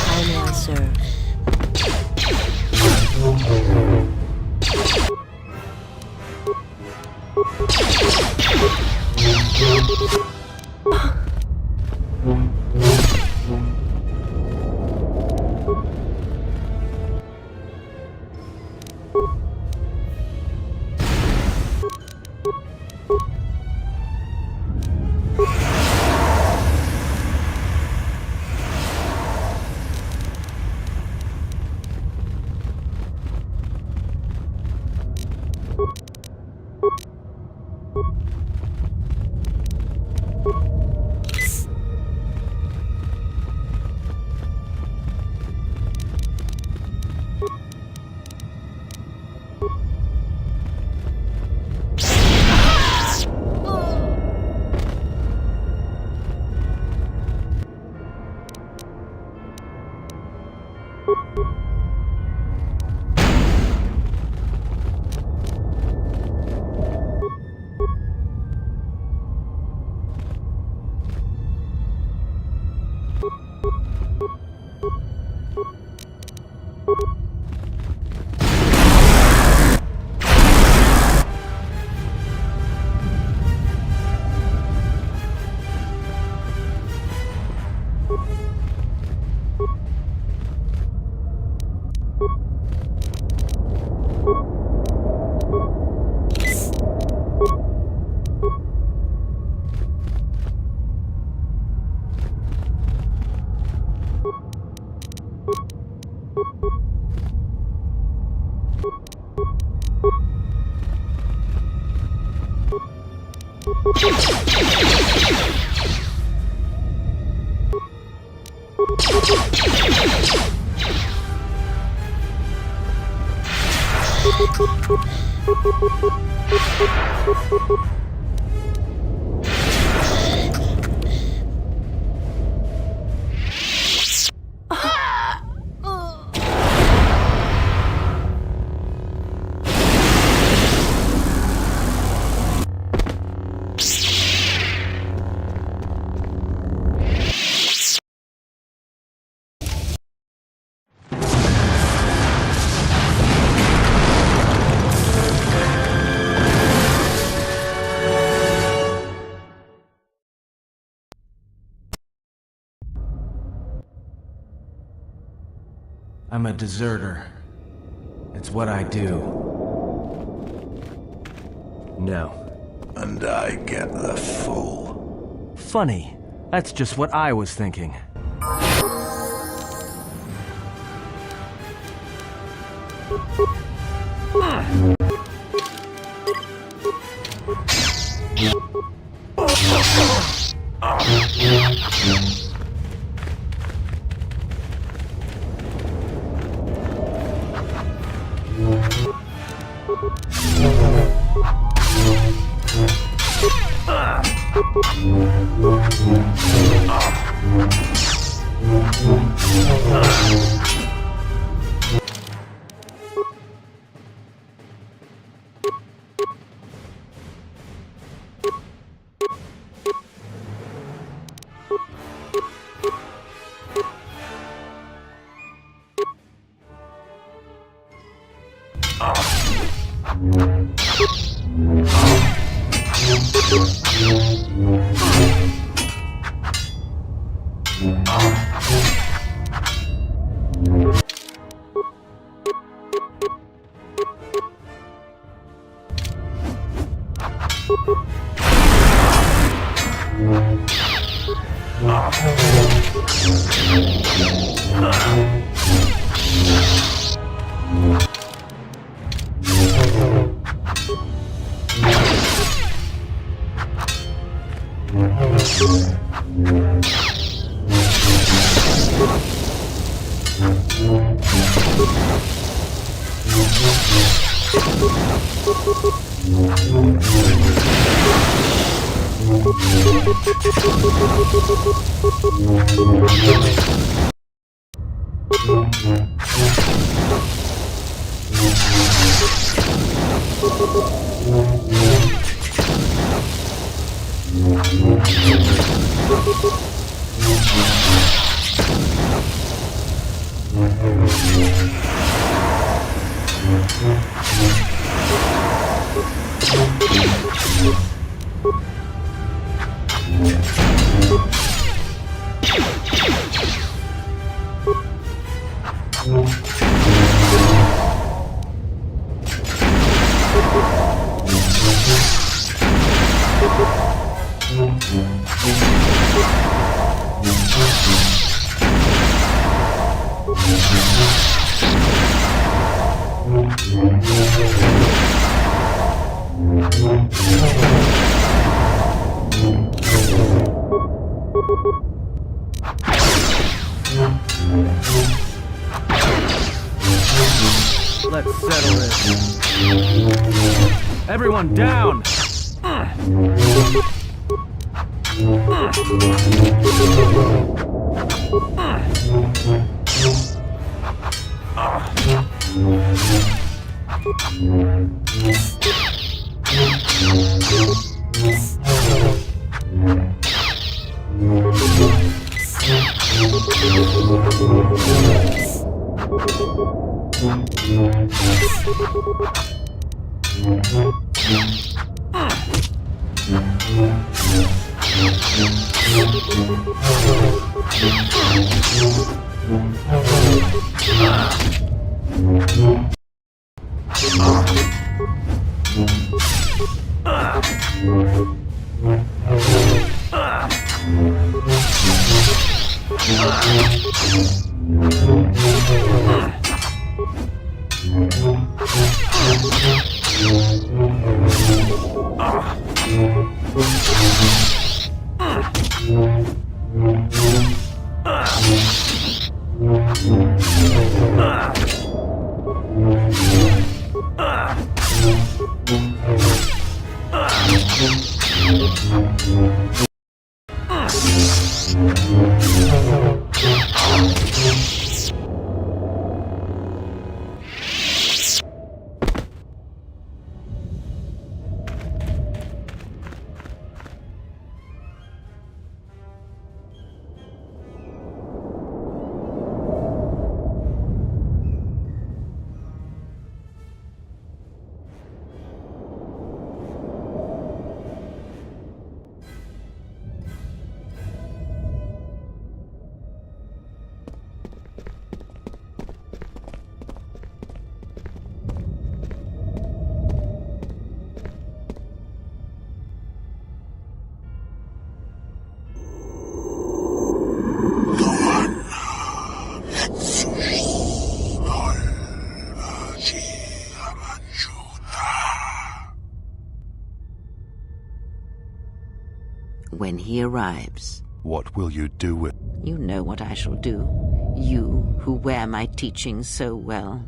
How may I serve? I'm a deserter. It's what I do. No. And I get the full. Funny. That's just what I was thinking. Let's settle this. Everyone down! When he arrives... What will you do with... You know what I shall do. You, who wear my teachings so well.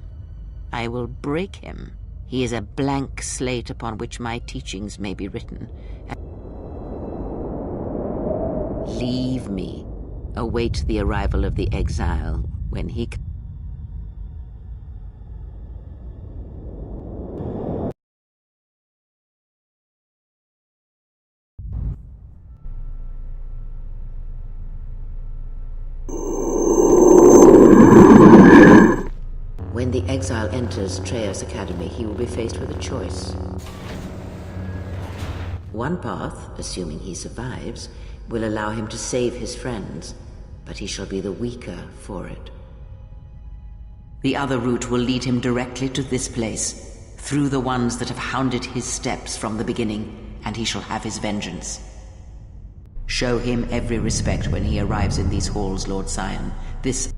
I will break him. He is a blank slate upon which my teachings may be written. Leave me. Await the arrival of the exile when he... When the exile enters Treya's academy, he will be faced with a choice. One path, assuming he survives, will allow him to save his friends, but he shall be the weaker for it. The other route will lead him directly to this place, through the ones that have hounded his steps from the beginning, and he shall have his vengeance. Show him every respect when he arrives in these halls, Lord Scion. This...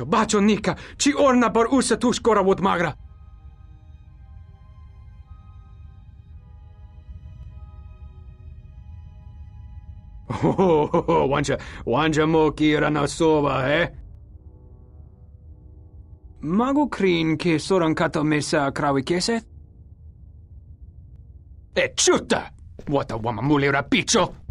Bacio, Nika, ci orna bar usa tu skora wot magra. Wanja mo kira na sova, eh? Mago krin ke soran kato mesa krawi keset? Chuta! Wata wamamuli rapicho!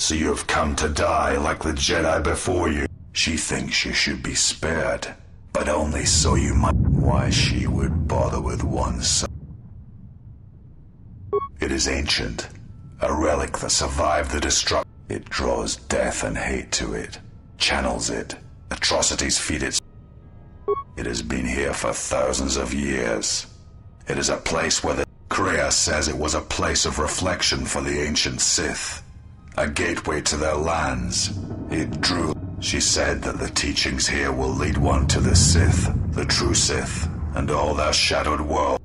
So you have come to die like the Jedi before you. She thinks you should be spared, but only so you might. Why she would bother with one son? It is ancient, a relic that survived the destruction. It draws death and hate to it, channels it, atrocities feed it. It has been here for thousands of years. It is a place where the Kreia says it was a place of reflection for the ancient Sith. A gateway to their lands. It drew. She said that the teachings here will lead one to the Sith, the true Sith, and all their shadowed world.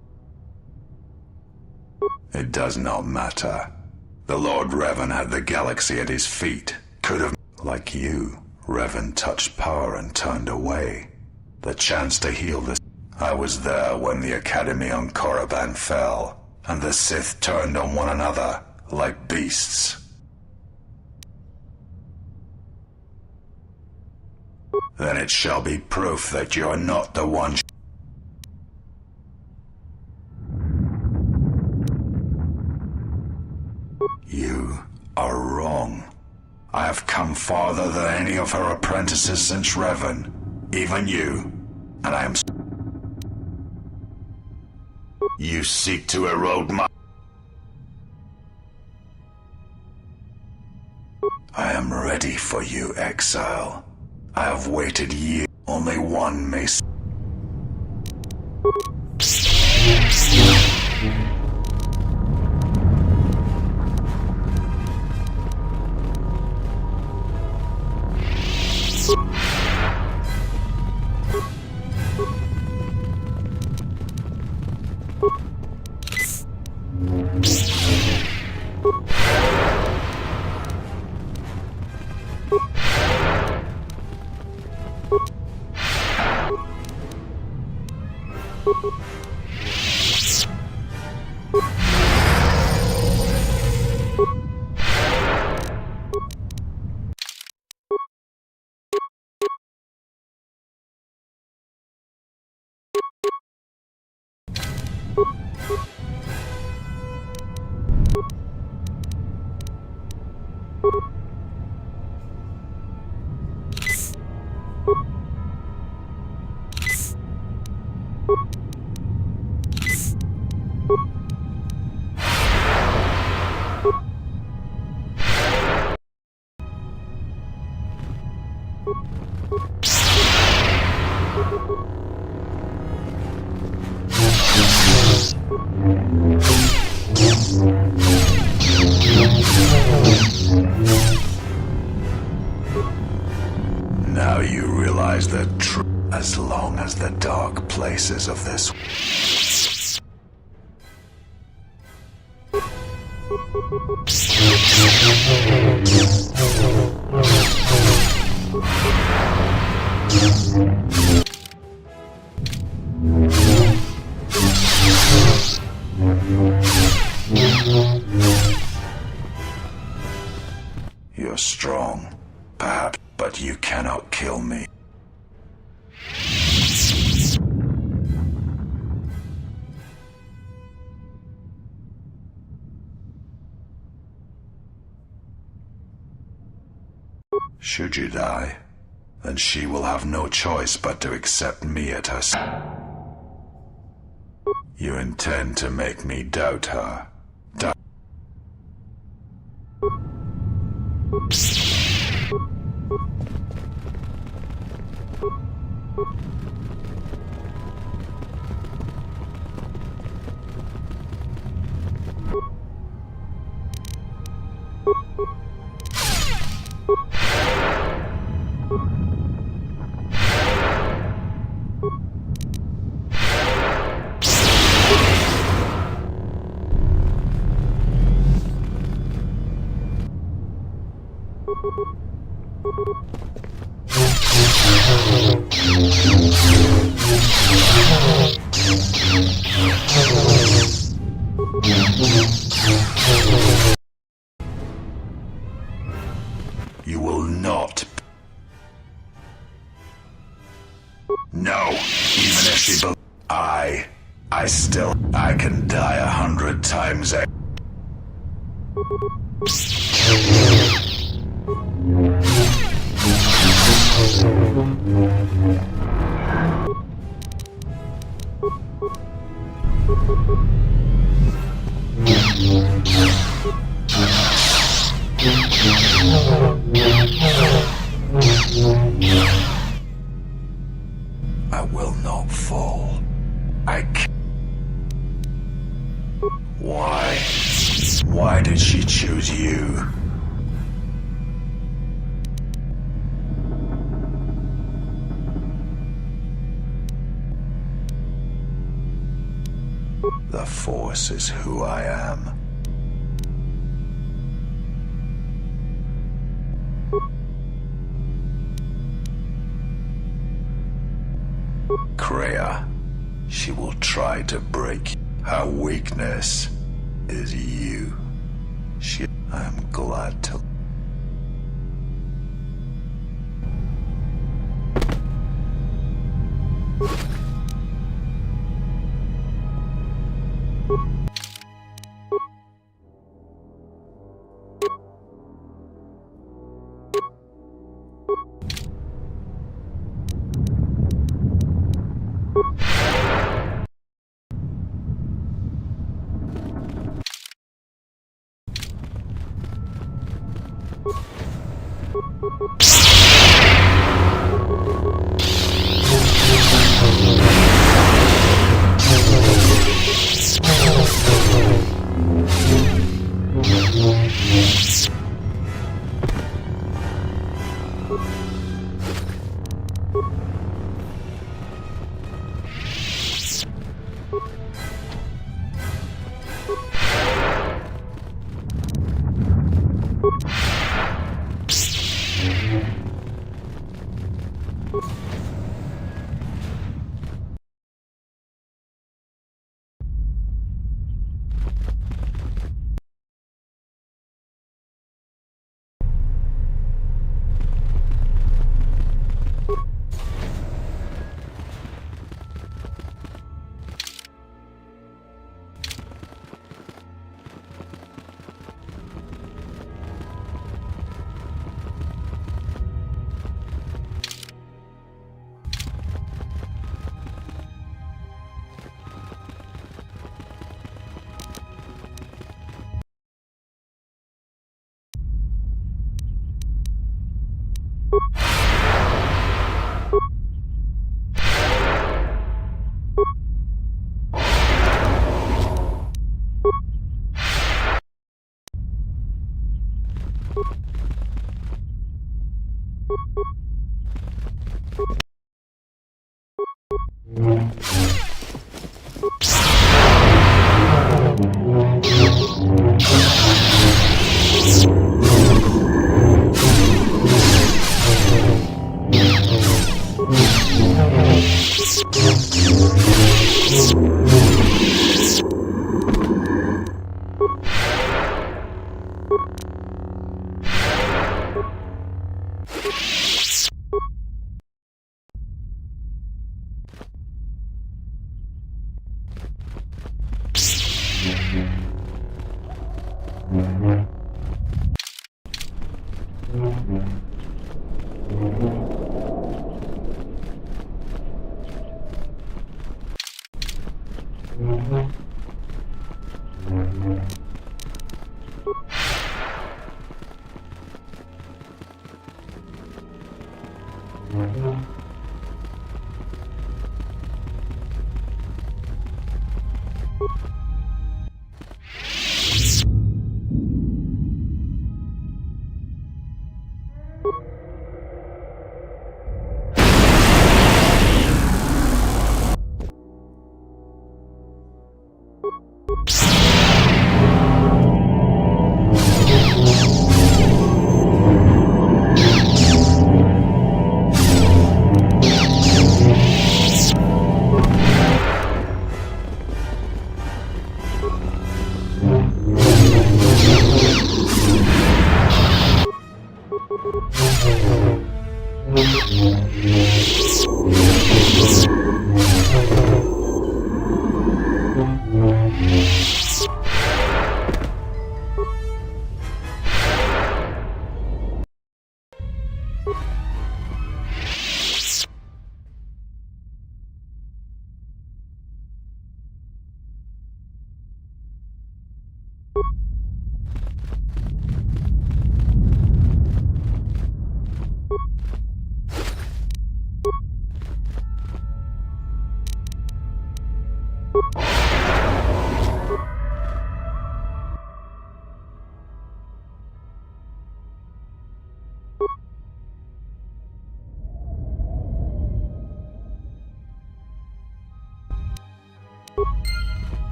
It does not matter. The Lord Revan had the galaxy at his feet. Could have, like you, Revan touched power and turned away. The chance to heal the... I was there when the Academy on Korriban fell, and the Sith turned on one another, like beasts. Then it shall be proof that you are not the one. You are wrong. I have come farther than any of her apprentices since Revan, even you, and I am... You seek to erode my... I am ready for you, exile. I have waited years. Only one may... Now you realize the truth. As long as the dark places of this You're strong, perhaps, but you cannot kill me. Should you die, then she will have no choice but to accept me at her side. You intend to make me doubt her. You will not. No, even if she I can die 100 times a... I will not fall. I can't. Why? Why did she choose you? The Force is who I am. Kreia, she will try to break you. Her weakness is you. I am glad to...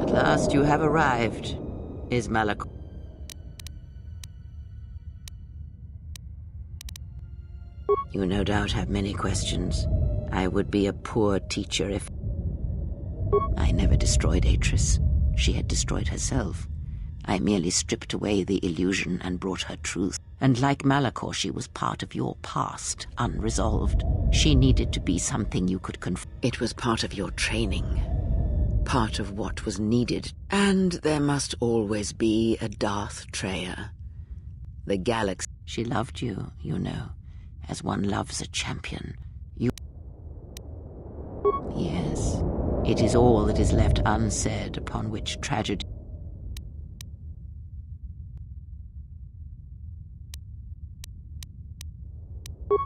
At last you have arrived, is Malak. You no doubt have many questions. I would be a poor teacher if... I never destroyed Atris. She had destroyed herself. I merely stripped away the illusion and brought her truth. And like Malachor, she was part of your past, unresolved. She needed to be something you could It was part of your training. Part of what was needed. And there must always be a Darth Treya. The galaxy... She loved you, you know, as one loves a champion. You... Yes, it is all that is left unsaid upon which tragedy...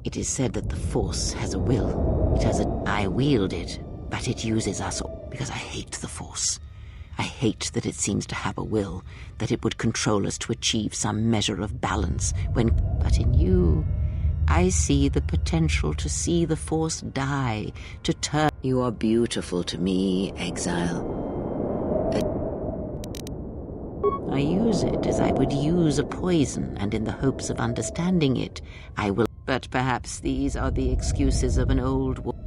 It is said that the Force has a will. It has a... I wield it, but it uses us all. Because I hate the Force. I hate that it seems to have a will, that it would control us to achieve some measure of balance when... But in you, I see the potential to see the Force die, to turn... You are beautiful to me, Exile. I use it as I would use a poison, and in the hopes of understanding it, I will... But perhaps these are the excuses of an old woman.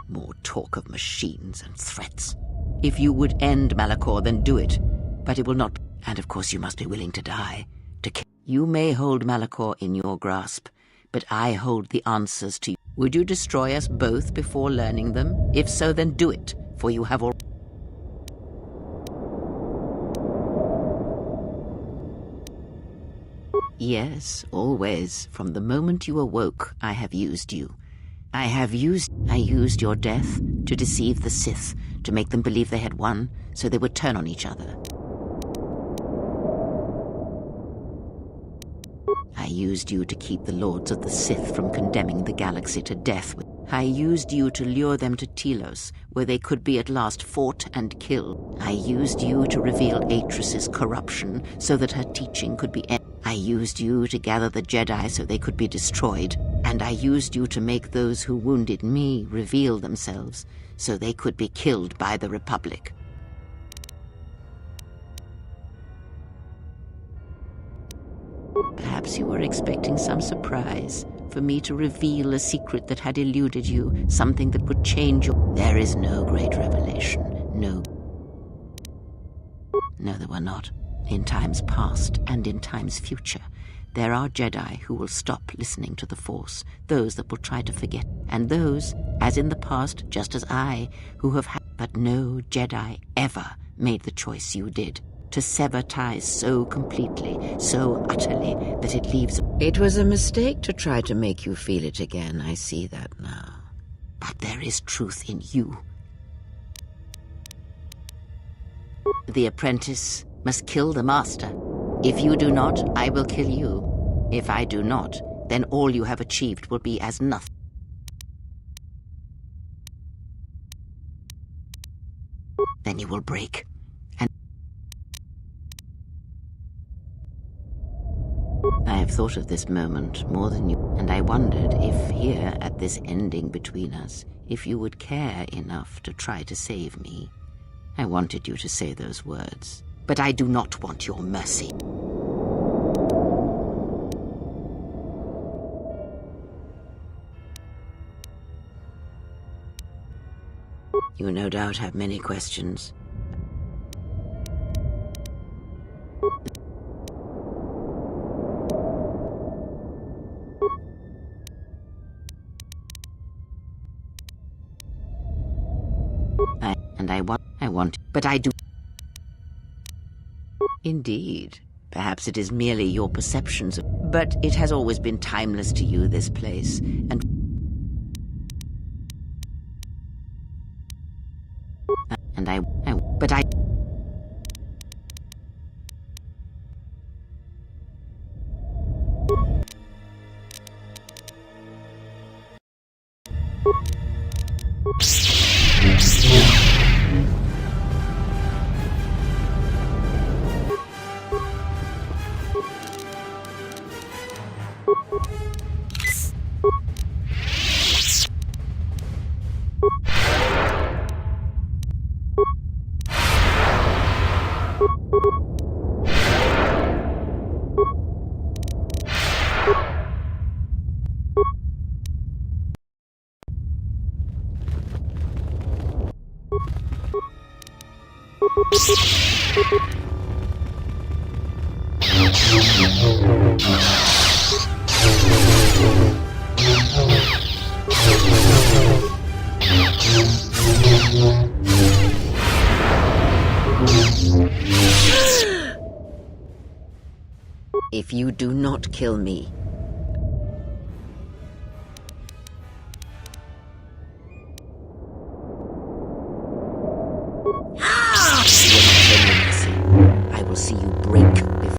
More talk of machines and threats. If you would end Malachor, then do it. But it will not. And of course you must be willing to die. You may hold Malachor in your grasp, but I hold the answers to you. Would you destroy us both before learning them? If so, then do it, for you have all... Yes, always. From the moment you awoke, I have used you. I used your death to deceive the Sith, to make them believe they had won, so they would turn on each other. I used you to keep the Lords of the Sith from condemning the galaxy to death. I used you to lure them to Telos, where they could be at last fought and killed. I used you to reveal Atris's corruption, so that her teaching could be ended. I used you to gather the Jedi so they could be destroyed. And I used you to make those who wounded me reveal themselves, so they could be killed by the Republic. Perhaps you were expecting some surprise, for me to reveal a secret that had eluded you, something that would change your... There is no great revelation, no. No, there were not. In times past and in times future, there are Jedi who will stop listening to the Force, those that will try to forget, and those, as in the past, just as I, who have had... But no Jedi ever made the choice you did. To sever ties so completely, so utterly, that it leaves... It was a mistake to try to make you feel it again, I see that now. But there is truth in you. The apprentice must kill the master. If you do not, I will kill you. If I do not, then all you have achieved will be as nothing. Then you will break. I have thought of this moment more than you, and I wondered if here, at this ending between us, if you would care enough to try to save me. I wanted you to say those words, but I do not want your mercy. You no doubt have many questions. I want, but I do. Indeed. Perhaps it is merely your perceptions, but it has always been timeless to you, this place, and but I... If you do not kill me, I will see you break before.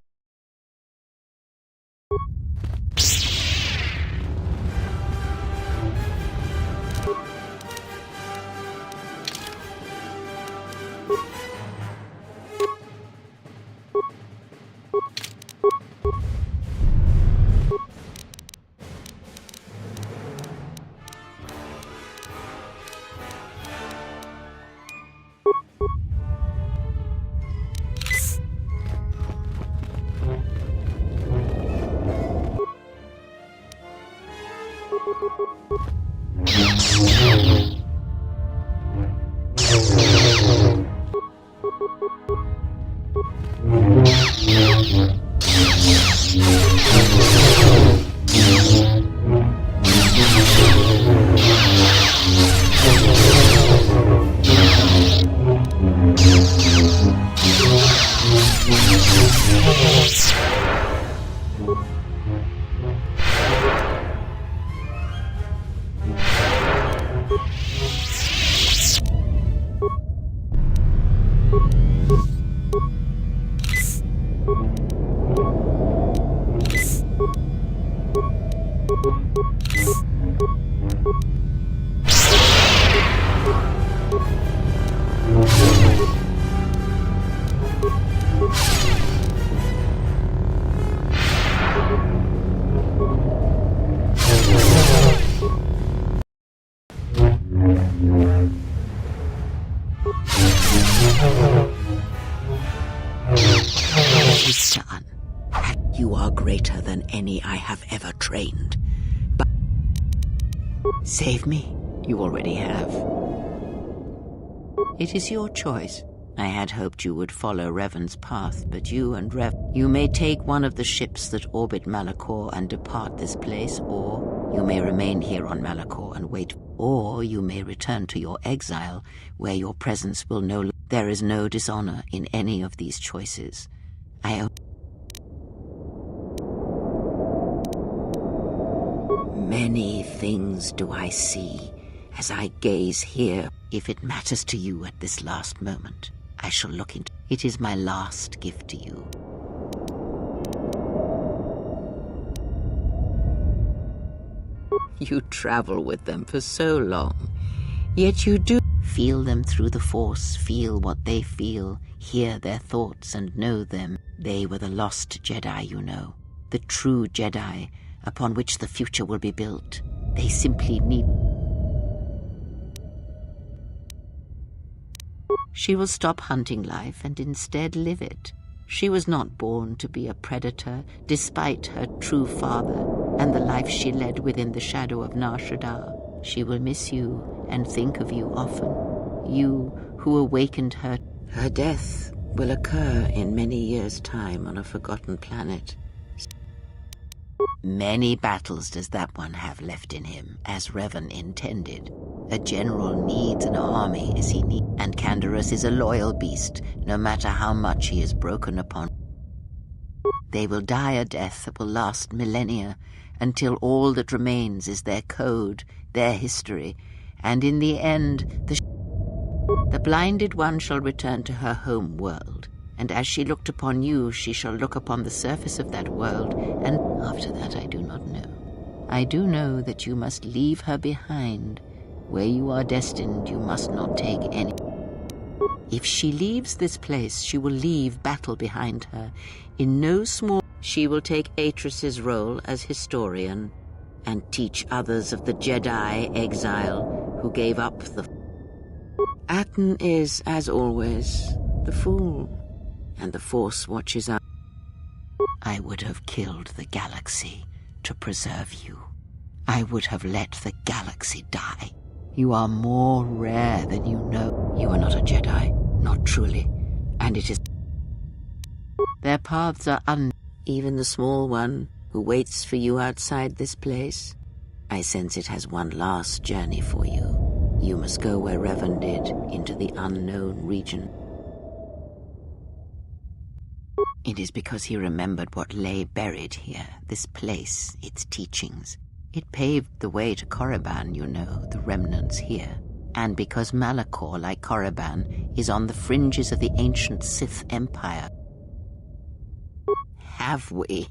Son, you are greater than any I have ever trained. But save me, you already have. It is your choice. I had hoped you would follow Revan's path, but you and you may take one of the ships that orbit Malachor and depart this place, or you may remain here on Malachor and wait, or you may return to your exile, where your presence will no longer. There is no dishonor in any of these choices. Many things do I see as I gaze here. If it matters to you at this last moment, I shall look into it. It is my last gift to you. You travel with them for so long, yet you do feel them through the Force, feel what they feel, hear their thoughts and know them. They were the lost Jedi, you know, the true Jedi upon which the future will be built. They simply need... She will stop hunting life and instead live it. She was not born to be a predator, despite her true father and the life she led within the shadow of Nar Shaddaa. She will miss you and think of you often. You who awakened her. Her death will occur in many years' time on a forgotten planet. Many battles does that one have left in him, as Revan intended. A general needs an army as he needs, and Canderous is a loyal beast, no matter how much he is broken upon. They will die a death that will last millennia, until all that remains is their code, their history, and in the end, the blinded one shall return to her home world. And as she looked upon you, she shall look upon the surface of that world, and after that I do not know. I do know that you must leave her behind. Where you are destined, you must not take any. If she leaves this place, she will leave battle behind her. In no small... She will take Atris's role as historian, and teach others of the Jedi exile who gave up the... Atten is, as always, the fool. And the Force watches us. I would have killed the galaxy to preserve you. I would have let the galaxy die. You are more rare than you know. You are not a Jedi, not truly. And it is... Their paths are even the small one who waits for you outside this place. I sense it has one last journey for you. You must go where Revan did, into the unknown region. It is because he remembered what lay buried here, this place, its teachings. It paved the way to Korriban, you know, the remnants here. And because Malachor, like Korriban, is on the fringes of the ancient Sith Empire. Have we?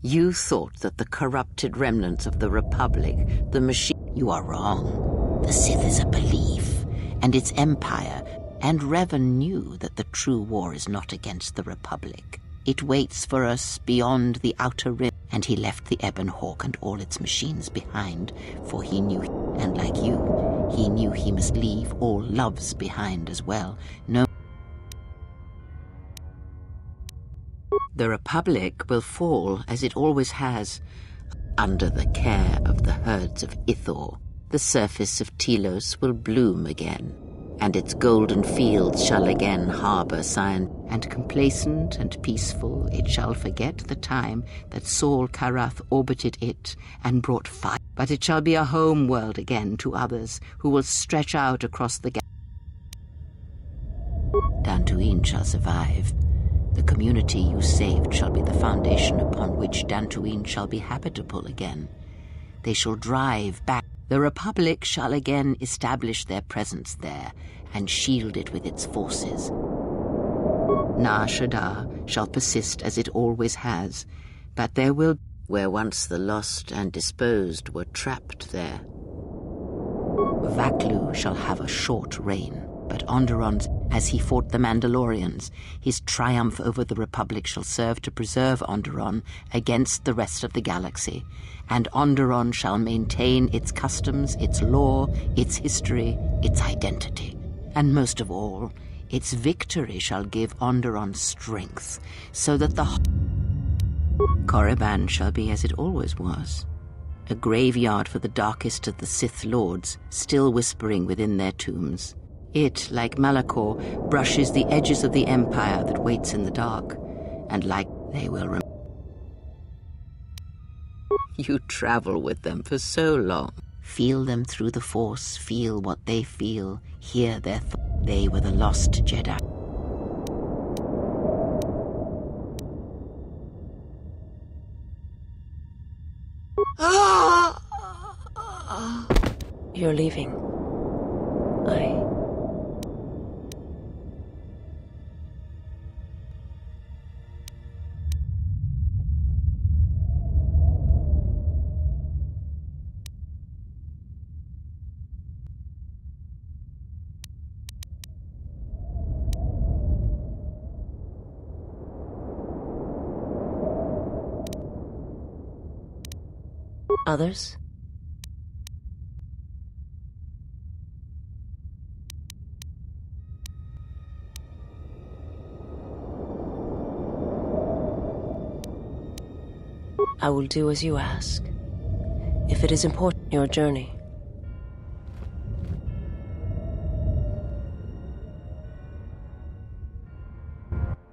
You thought that the corrupted remnants of the Republic, the machine... You are wrong. The Sith is a belief, and its empire... And Revan knew that the true war is not against the Republic. It waits for us beyond the outer rim. And he left the Ebon Hawk and all its machines behind, for he knew, and like you, he knew he must leave all loves behind as well. No. The Republic will fall, as it always has. Under the care of the herds of Ithor, the surface of Telos will bloom again, and its golden fields shall again harbor science, and complacent and peaceful it shall forget the time that Saul Karath orbited it and brought fire. But it shall be a home world again to others who will stretch out across the Dantooine shall survive. The community you saved shall be the foundation upon which Dantooine shall be habitable again. They shall drive back. The Republic shall again establish their presence there and shield it with its forces. Nar Shaddaa shall persist as it always has, but there will, where once the lost and disposed were trapped there. Vaklu shall have a short reign, but Onderon's, as he fought the Mandalorians, his triumph over the Republic shall serve to preserve Onderon against the rest of the galaxy, and Onderon shall maintain its customs, its law, its history, its identity. And most of all, its victory shall give Onderon strength, so that the Korriban shall be as it always was, a graveyard for the darkest of the Sith Lords, still whispering within their tombs. It, like Malachor, brushes the edges of the Empire that waits in the dark, and like they will You travel with them for so long. Feel them through the Force, feel what they feel, hear their thoughts. They were the lost Jedi. You're leaving. Others? I will do as you ask. If it is important, your journey.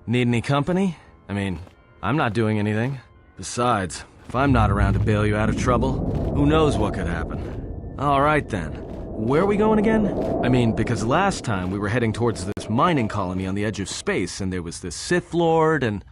Need any company? I mean, I'm not doing anything. Besides, if I'm not around to bail you out of trouble, who knows what could happen. All right then. Where are we going again? I mean, because last time we were heading towards this mining colony on the edge of space, and there was this Sith Lord, and